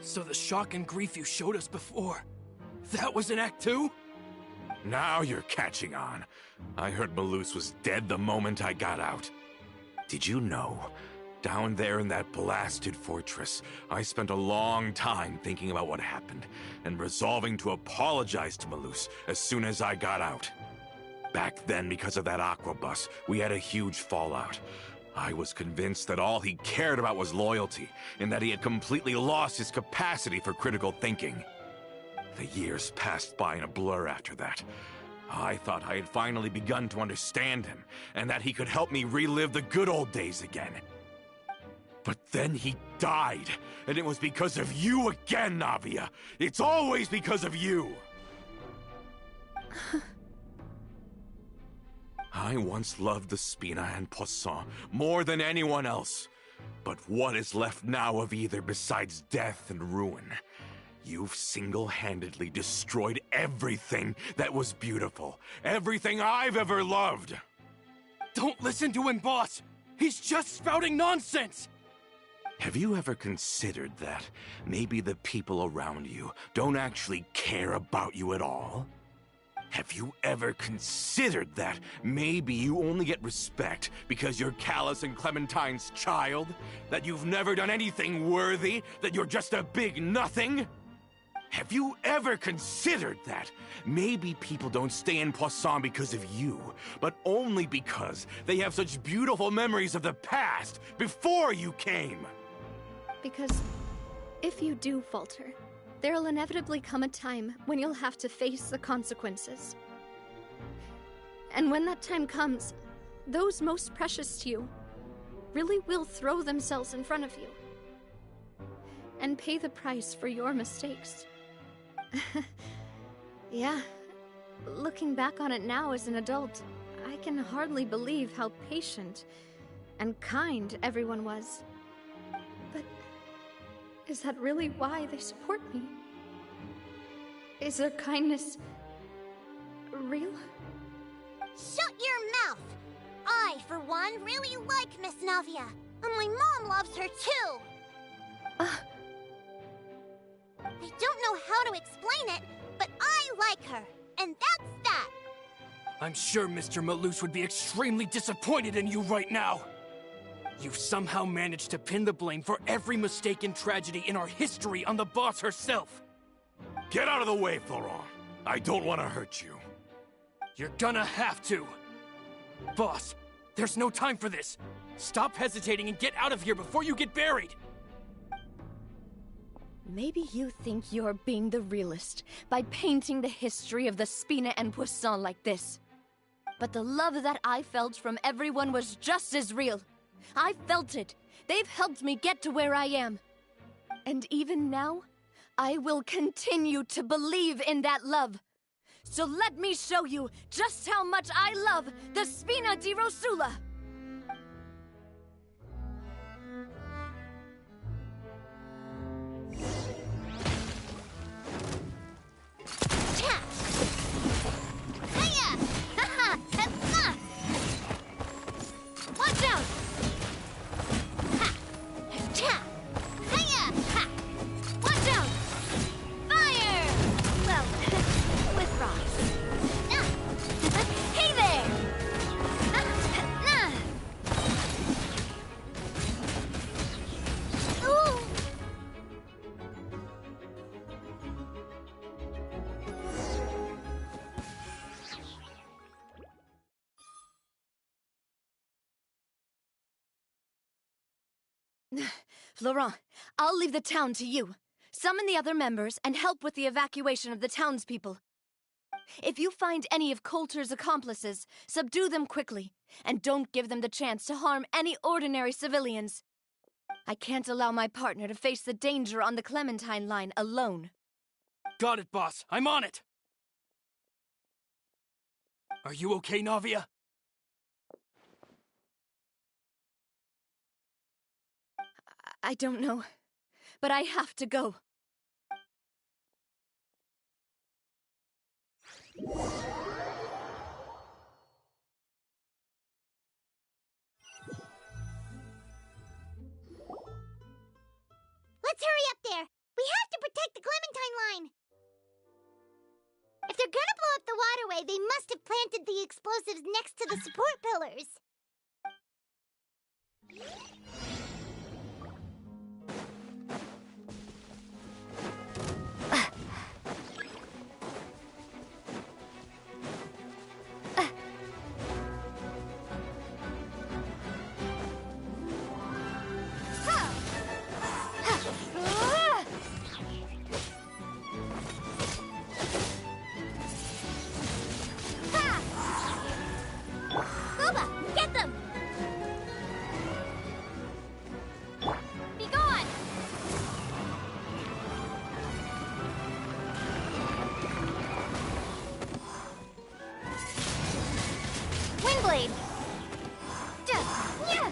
So the shock and grief you showed us before, that was in Act 2? Now you're catching on. I heard Malus was dead the moment I got out. Did you know? Down there in that blasted fortress, I spent a long time thinking about what happened, and resolving to apologize to Malus as soon as I got out. Back then, because of that aquabus, we had a huge fallout. I was convinced that all he cared about was loyalty, and that he had completely lost his capacity for critical thinking. The years passed by in a blur after that. I thought I had finally begun to understand him, and that he could help me relive the good old days again. But then he died, and it was because of you again, Navia! It's always because of you! I once loved the Spina and Poisson more than anyone else. But what is left now of either besides death and ruin? You've single-handedly destroyed everything that was beautiful. Everything I've ever loved! Don't listen to him, boss! He's just spouting nonsense! Have you ever considered that maybe the people around you don't actually care about you at all? Have you ever considered that maybe you only get respect because you're Callus and Clementine's child? That you've never done anything worthy? That you're just a big nothing? Have you ever considered that maybe people don't stay in Poisson because of you, but only because they have such beautiful memories of the past before you came? Because if you do falter, there'll inevitably come a time when you'll have to face the consequences. And when that time comes, those most precious to you really will throw themselves in front of you and pay the price for your mistakes. Yeah, looking back on it now as an adult, I can hardly believe how patient and kind everyone was. But is that really why they support me? Is their kindness real? Shut your mouth! I, for one, really like Miss Navia. And my mom loves her too! I don't know how to explain it, but I like her. And that's that! I'm sure Mr. Malus would be extremely disappointed in you right now! You've somehow managed to pin the blame for every mistake and tragedy in our history on the boss herself! Get out of the way, Florent! I don't want to hurt you. You're gonna have to! Boss, there's no time for this! Stop hesitating and get out of here before you get buried! Maybe you think you're being the realist by painting the history of the Spina and Poisson like this. But the love that I felt from everyone was just as real. I felt it. They've helped me get to where I am. And even now, I will continue to believe in that love. So let me show you just how much I love the Spina di Rosula! Watch out! Watch out! Fire! Well, with rocks. Hey there! Ooh! Florent, I'll leave the town to you. Summon the other members and help with the evacuation of the townspeople. If you find any of Coulter's accomplices, subdue them quickly, and don't give them the chance to harm any ordinary civilians. I can't allow my partner to face the danger on the Clementine line alone. Got it, boss. I'm on it! Are you okay, Navia? I don't know, but I have to go. Let's hurry up there! We have to protect the Clementine line! If they're gonna blow up the waterway, they must have planted the explosives next to the support pillars. Get them! Be gone! Windblade! Yeah!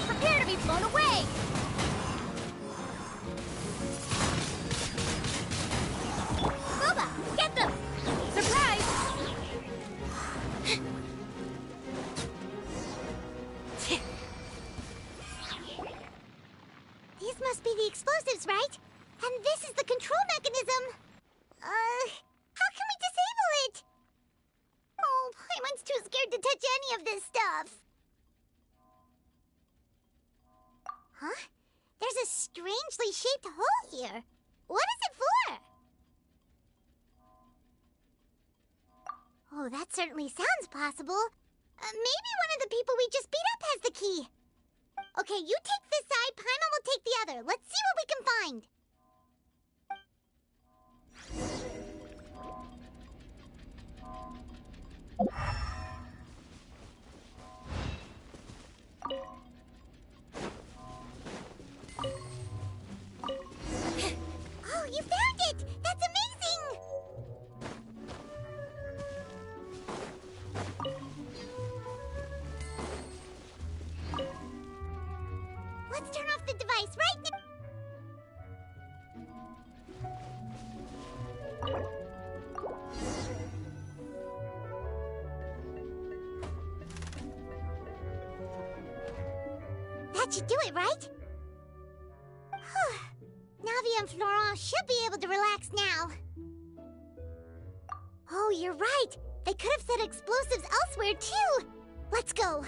Prepare to be blown away! Boba, get them! Surprise! These must be the explosives, right? And this is the control mechanism! How can we disable it? Oh, Paimon's too scared to touch any of this stuff. Huh? There's a strangely shaped hole here. What is it for? Oh, that certainly sounds possible. Maybe one of the people we just beat up has the key. Okay, you take this side, Paimon will take the other. Let's see what we can find. Oh, you found it! That's amazing! Let's turn off the device right now! That should do it, right? Navi and Florent should be able to relax now. Oh, you're right. They could have set explosives elsewhere, too. Let's go.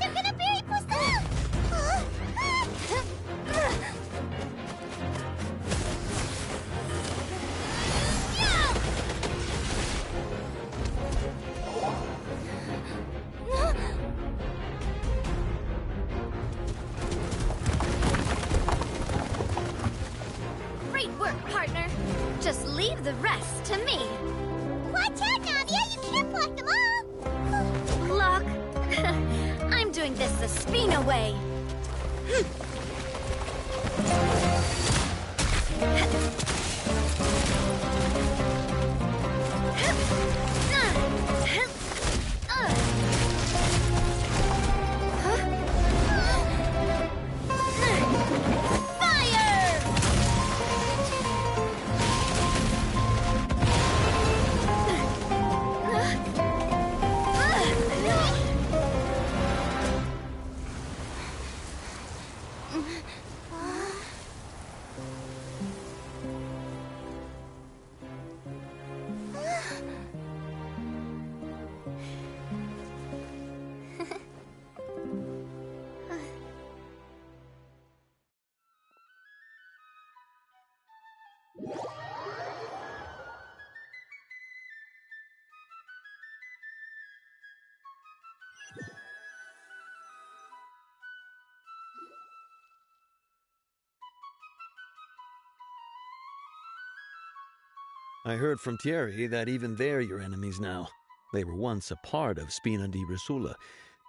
They're gonna bury Poisson! Great work, partner. Just leave the rest to me. Watch out, Navia! You can't block them all! Block? I'm doing this the Spina way. Fire! I heard from Thierry that even they're your enemies now. They were once a part of Spina di Rosula.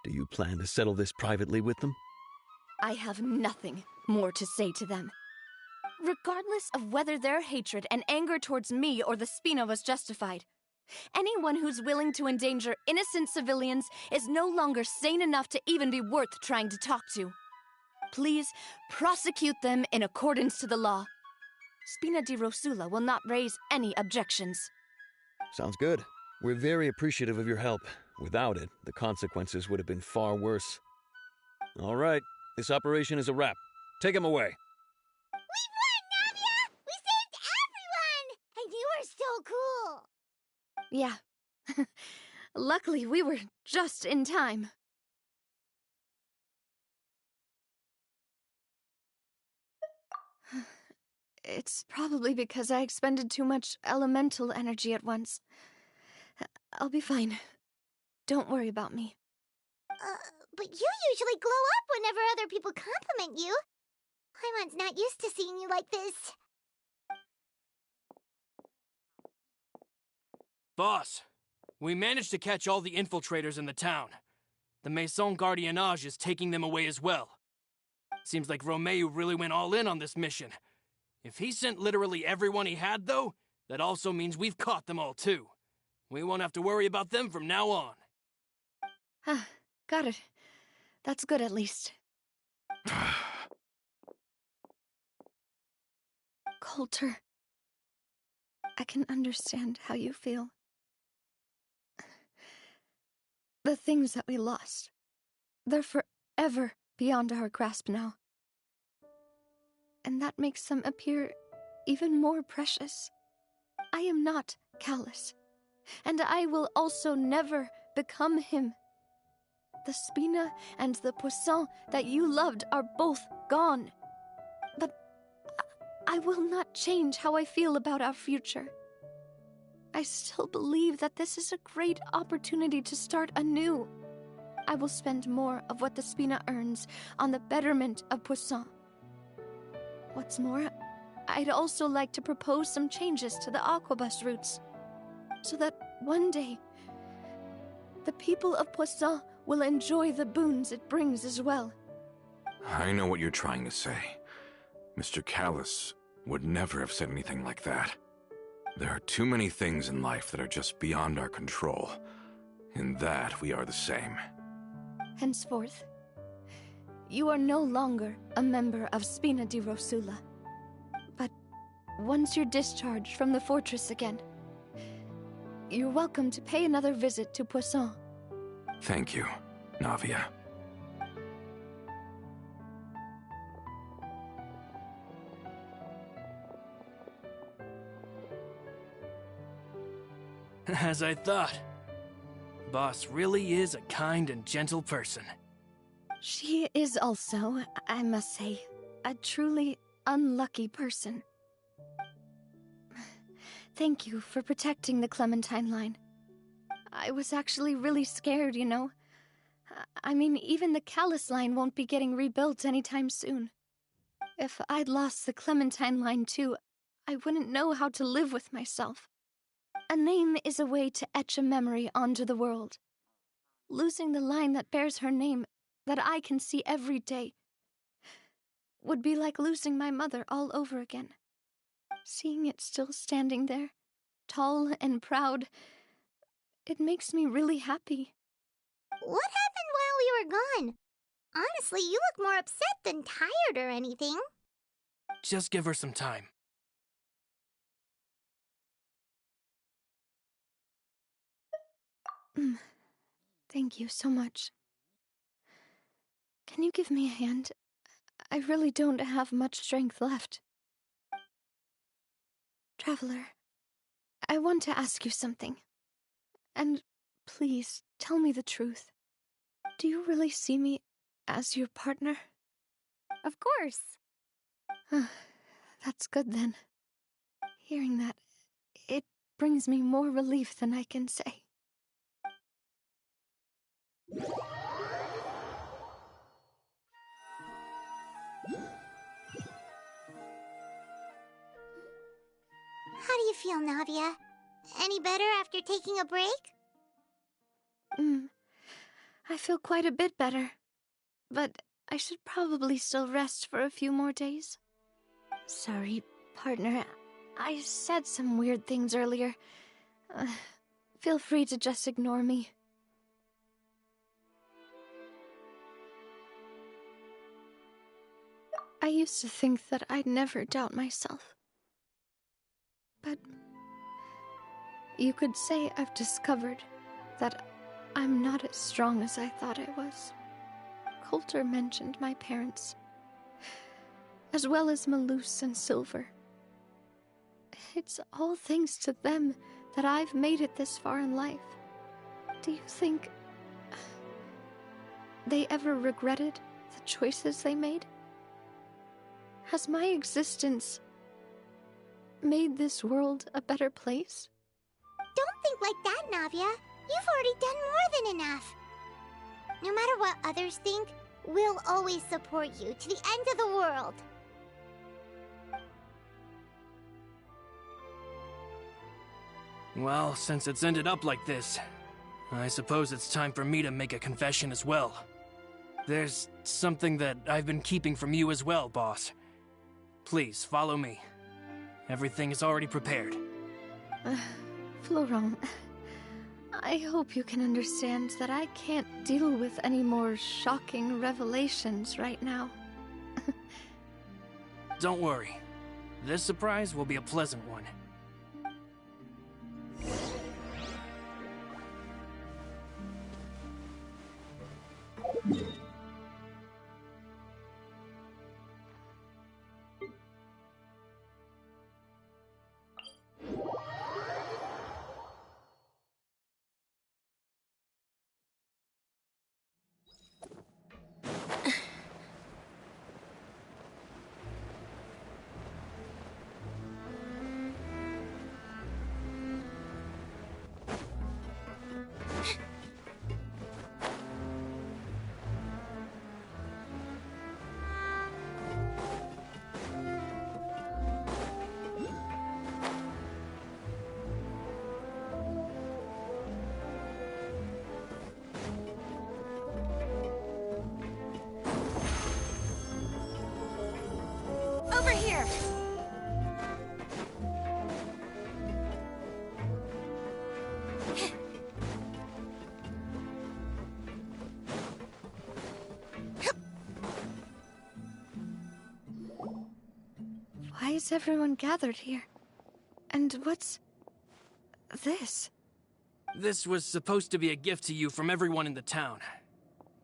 Do you plan to settle this privately with them? I have nothing more to say to them. Regardless of whether their hatred and anger towards me or the Spina was justified, anyone who's willing to endanger innocent civilians is no longer sane enough to even be worth trying to talk to. Please prosecute them in accordance to the law. Spina di Rosula will not raise any objections. Sounds good. We're very appreciative of your help. Without it, the consequences would have been far worse. All right, this operation is a wrap. Take him away. We won, Navia! We saved everyone! And you were so cool! Yeah. Luckily, we were just in time. It's probably because I expended too much elemental energy at once. I'll be fine. Don't worry about me. But you usually glow up whenever other people compliment you. Paimon's not used to seeing you like this. Boss, we managed to catch all the infiltrators in the town. The Maison Gardiennage is taking them away as well. Seems like Romeo really went all in on this mission. If he sent literally everyone he had, though, that also means we've caught them all, too. We won't have to worry about them from now on. Got it. That's good, at least. Coulter, I can understand how you feel. The things that we lost, they're forever beyond our grasp now. And that makes them appear even more precious. I am not Callus, and I will also never become him. The Spina and the Poisson that you loved are both gone. But I will not change how I feel about our future. I still believe that this is a great opportunity to start anew. I will spend more of what the Spina earns on the betterment of Poisson. What's more, I'd also like to propose some changes to the Aquabus routes, so that one day, the people of Poisson will enjoy the boons it brings as well. I know what you're trying to say. Mr. Callus would never have said anything like that. There are too many things in life that are just beyond our control. In that, we are the same. Henceforth, you are no longer a member of Spina di Rosula. But once you're discharged from the fortress again, you're welcome to pay another visit to Poisson. Thank you, Navia. As I thought. Boss really is a kind and gentle person. She is also, I must say, a truly unlucky person. Thank you for protecting the Clementine line. I was actually really scared, you know. I mean, even the Callus line won't be getting rebuilt anytime soon. If I'd lost the Clementine line too, I wouldn't know how to live with myself. A name is a way to etch a memory onto the world. Losing the line that bears her name, that I can see every day, would be like losing my mother all over again. Seeing it still standing there, tall and proud, it makes me really happy. What happened while we were gone? Honestly, you look more upset than tired or anything. Just give her some time. Thank you so much. Can you give me a hand? I really don't have much strength left. Traveler, I want to ask you something. And please, tell me the truth. Do you really see me as your partner? Of course. That's good then. Hearing that, it brings me more relief than I can say. How do you feel, Navia? Any better after taking a break? I feel quite a bit better. But I should probably still rest for a few more days. Sorry, partner. I said some weird things earlier. Feel free to just ignore me. I used to think that I'd never doubt myself. But you could say I've discovered that I'm not as strong as I thought I was. Coulter mentioned my parents, as well as Malus and Silver. It's all thanks to them that I've made it this far in life. Do you think they ever regretted the choices they made? Has my existence made this world a better place? Don't think like that, Navia. You've already done more than enough. No matter what others think, we'll always support you to the end of the world. Well, since it's ended up like this, I suppose it's time for me to make a confession as well. There's something that I've been keeping from you as well, boss. Please, follow me. Everything is already prepared. Florent, I hope you can understand that I can't deal with any more shocking revelations right now. Don't worry. This surprise will be a pleasant one. Over here! Why is everyone gathered here? And what's this? This was supposed to be a gift to you from everyone in the town.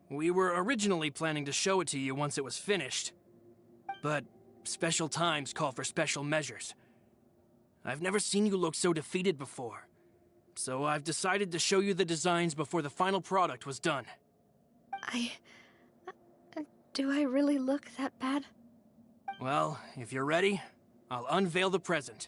We were originally planning to show it to you once it was finished. But special times call for special measures. I've never seen you look so defeated before. So I've decided to show you the designs before the final product was done. Do I really look that bad? Well, if you're ready, I'll unveil the present.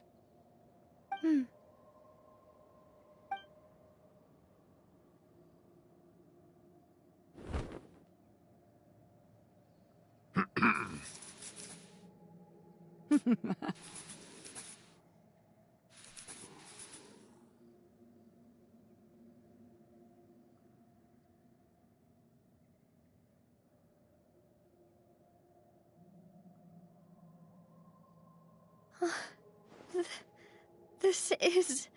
This is...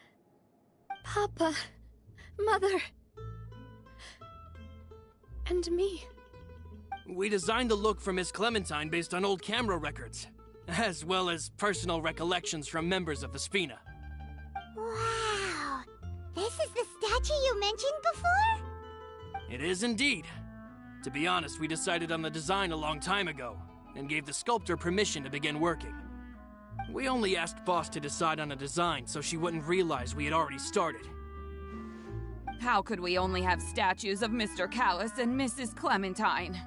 Papa, Mother, and me. We designed the look for Miss Clementine based on old camera records, as well as personal recollections from members of the Spina. Wow! This is the statue you mentioned before? It is indeed. To be honest, we decided on the design a long time ago, and gave the sculptor permission to begin working. We only asked Boss to decide on a design so she wouldn't realize we had already started. How could we only have statues of Mr. Callis and Mrs. Clementine?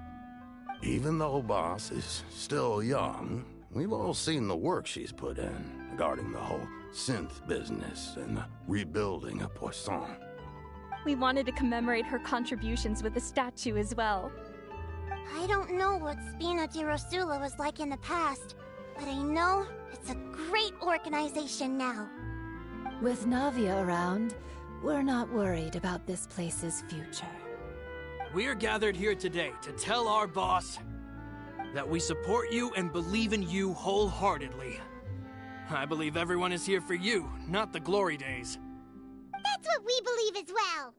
Even though Boss is still young, we've all seen the work she's put in regarding the whole synth business and the rebuilding of Poisson. We wanted to commemorate her contributions with a statue as well. I don't know what Spina di Rosula was like in the past, but I know it's a great organization now. With Navia around, we're not worried about this place's future. We're gathered here today to tell our boss that we support you and believe in you wholeheartedly. I believe everyone is here for you, not the glory days. That's what we believe as well.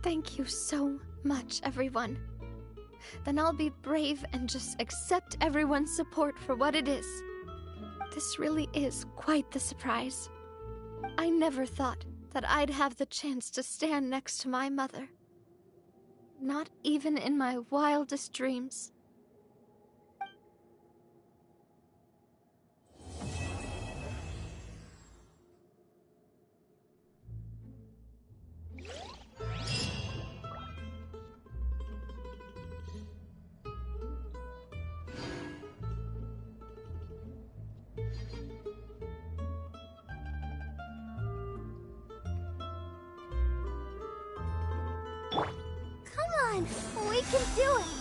Thank you so much, everyone. Then I'll be brave and just accept everyone's support for what it is. This really is quite the surprise. I never thought that I'd have the chance to stand next to my mother. Not even in my wildest dreams. Come on, we can do it!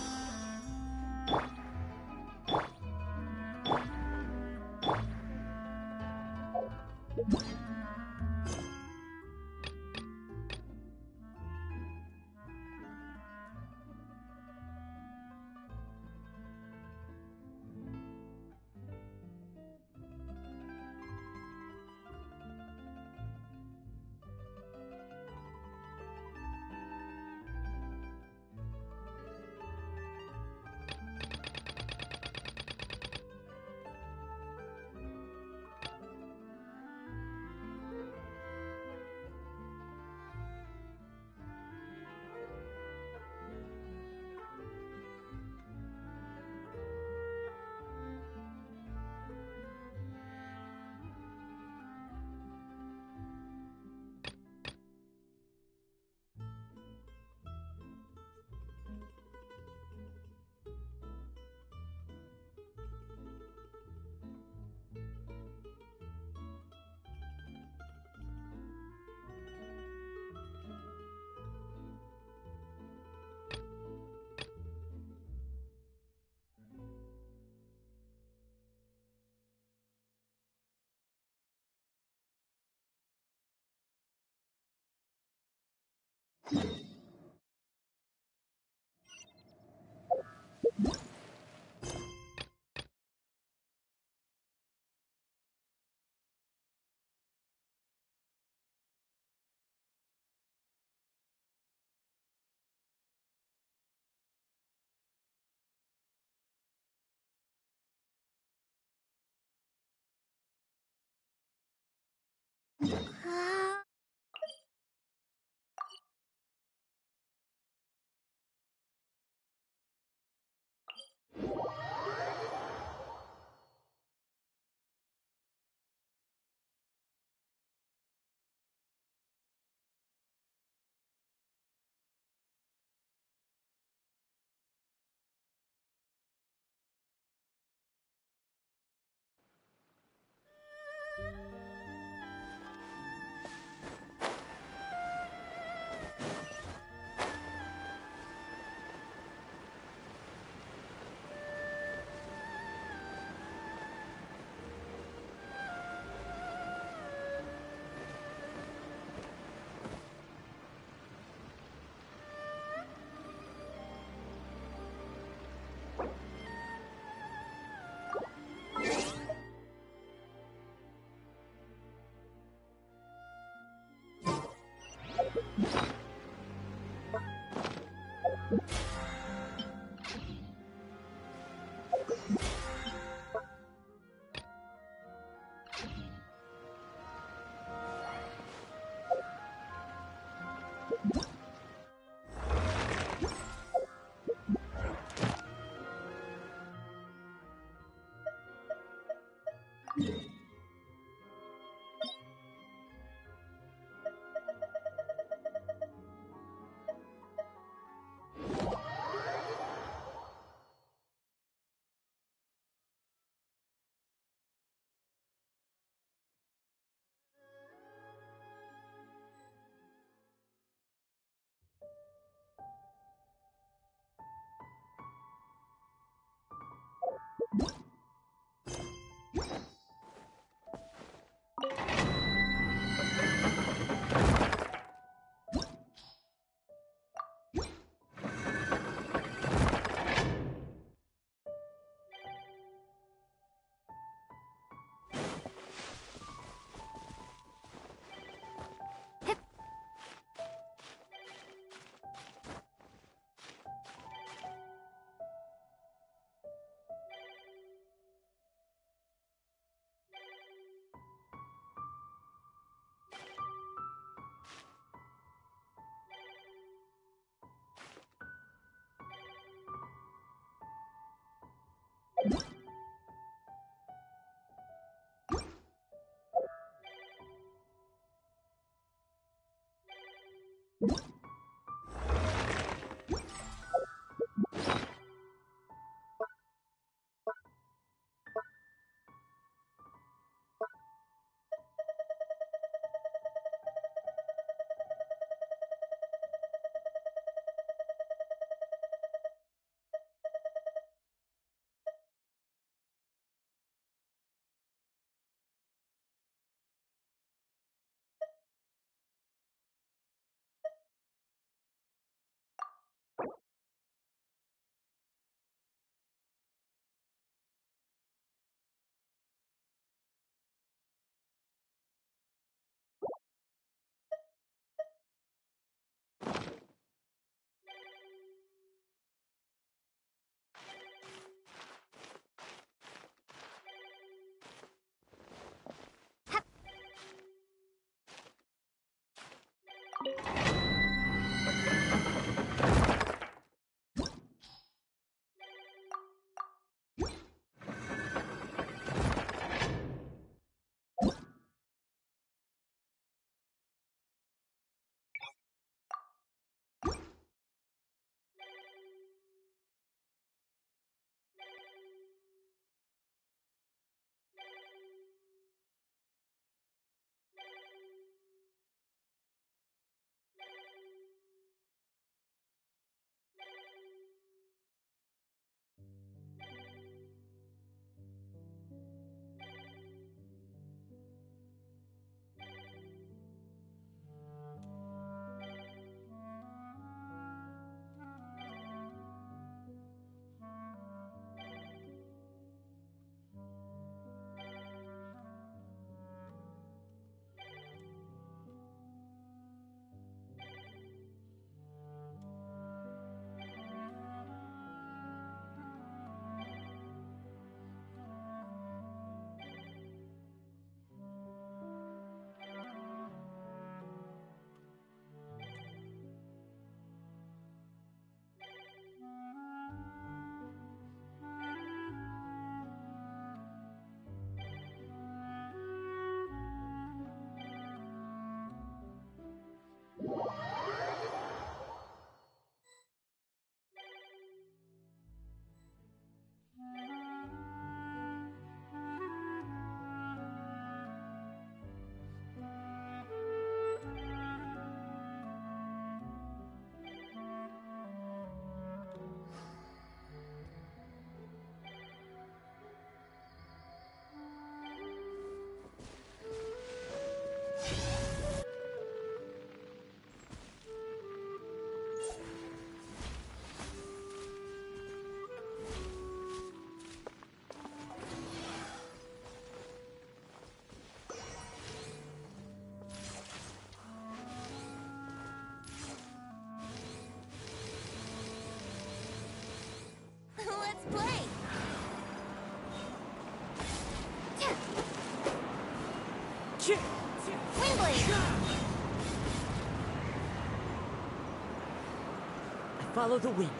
Follow the wind.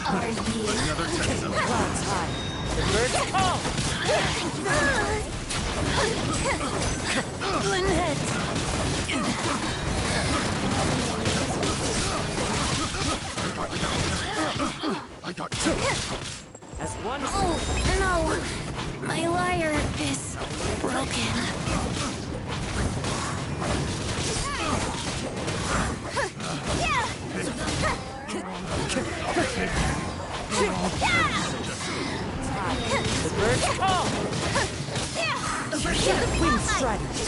Are you? Another Texan. Clouds high. The birds call. Lynette! I got as one. Oh, no! My lyre is broken. The birds call. Over here, the Wind Striders.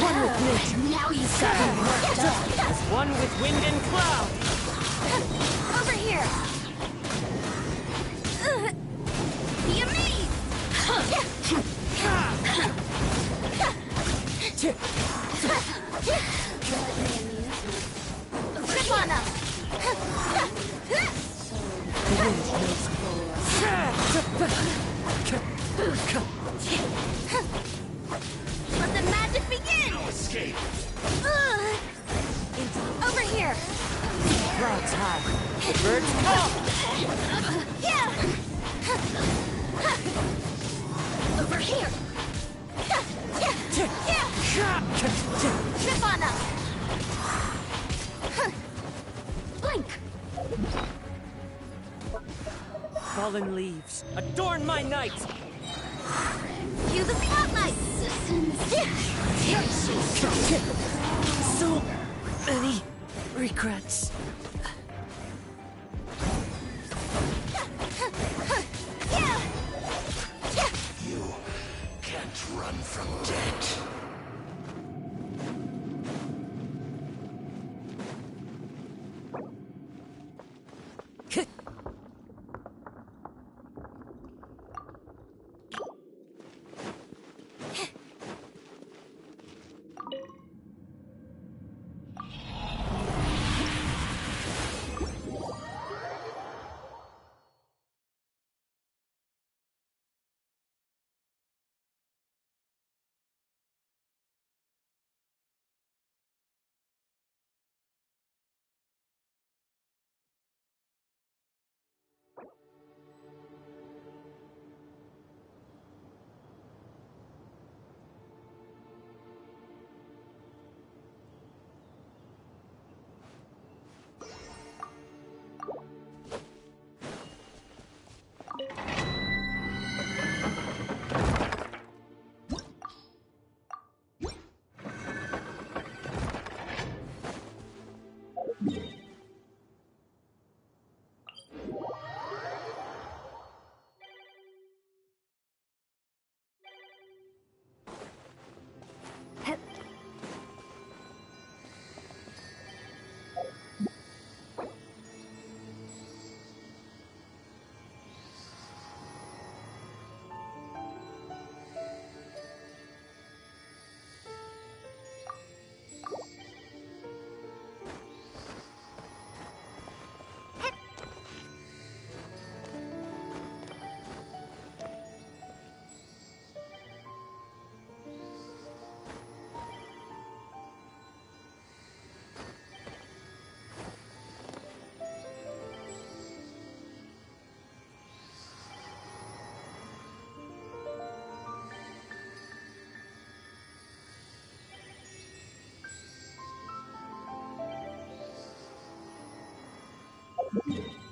One with wind. Now you got me worked up. As one with wind and cloud. Over here! Yummy! Grip on him! Let the magic begin! No escape. Over here! Clouds high. The birds call. Yeah! Over here! Trip on him! Blink! Fallen leaves. Adorn my night. Cue the spotlight! So many regrets. You can't run from death. you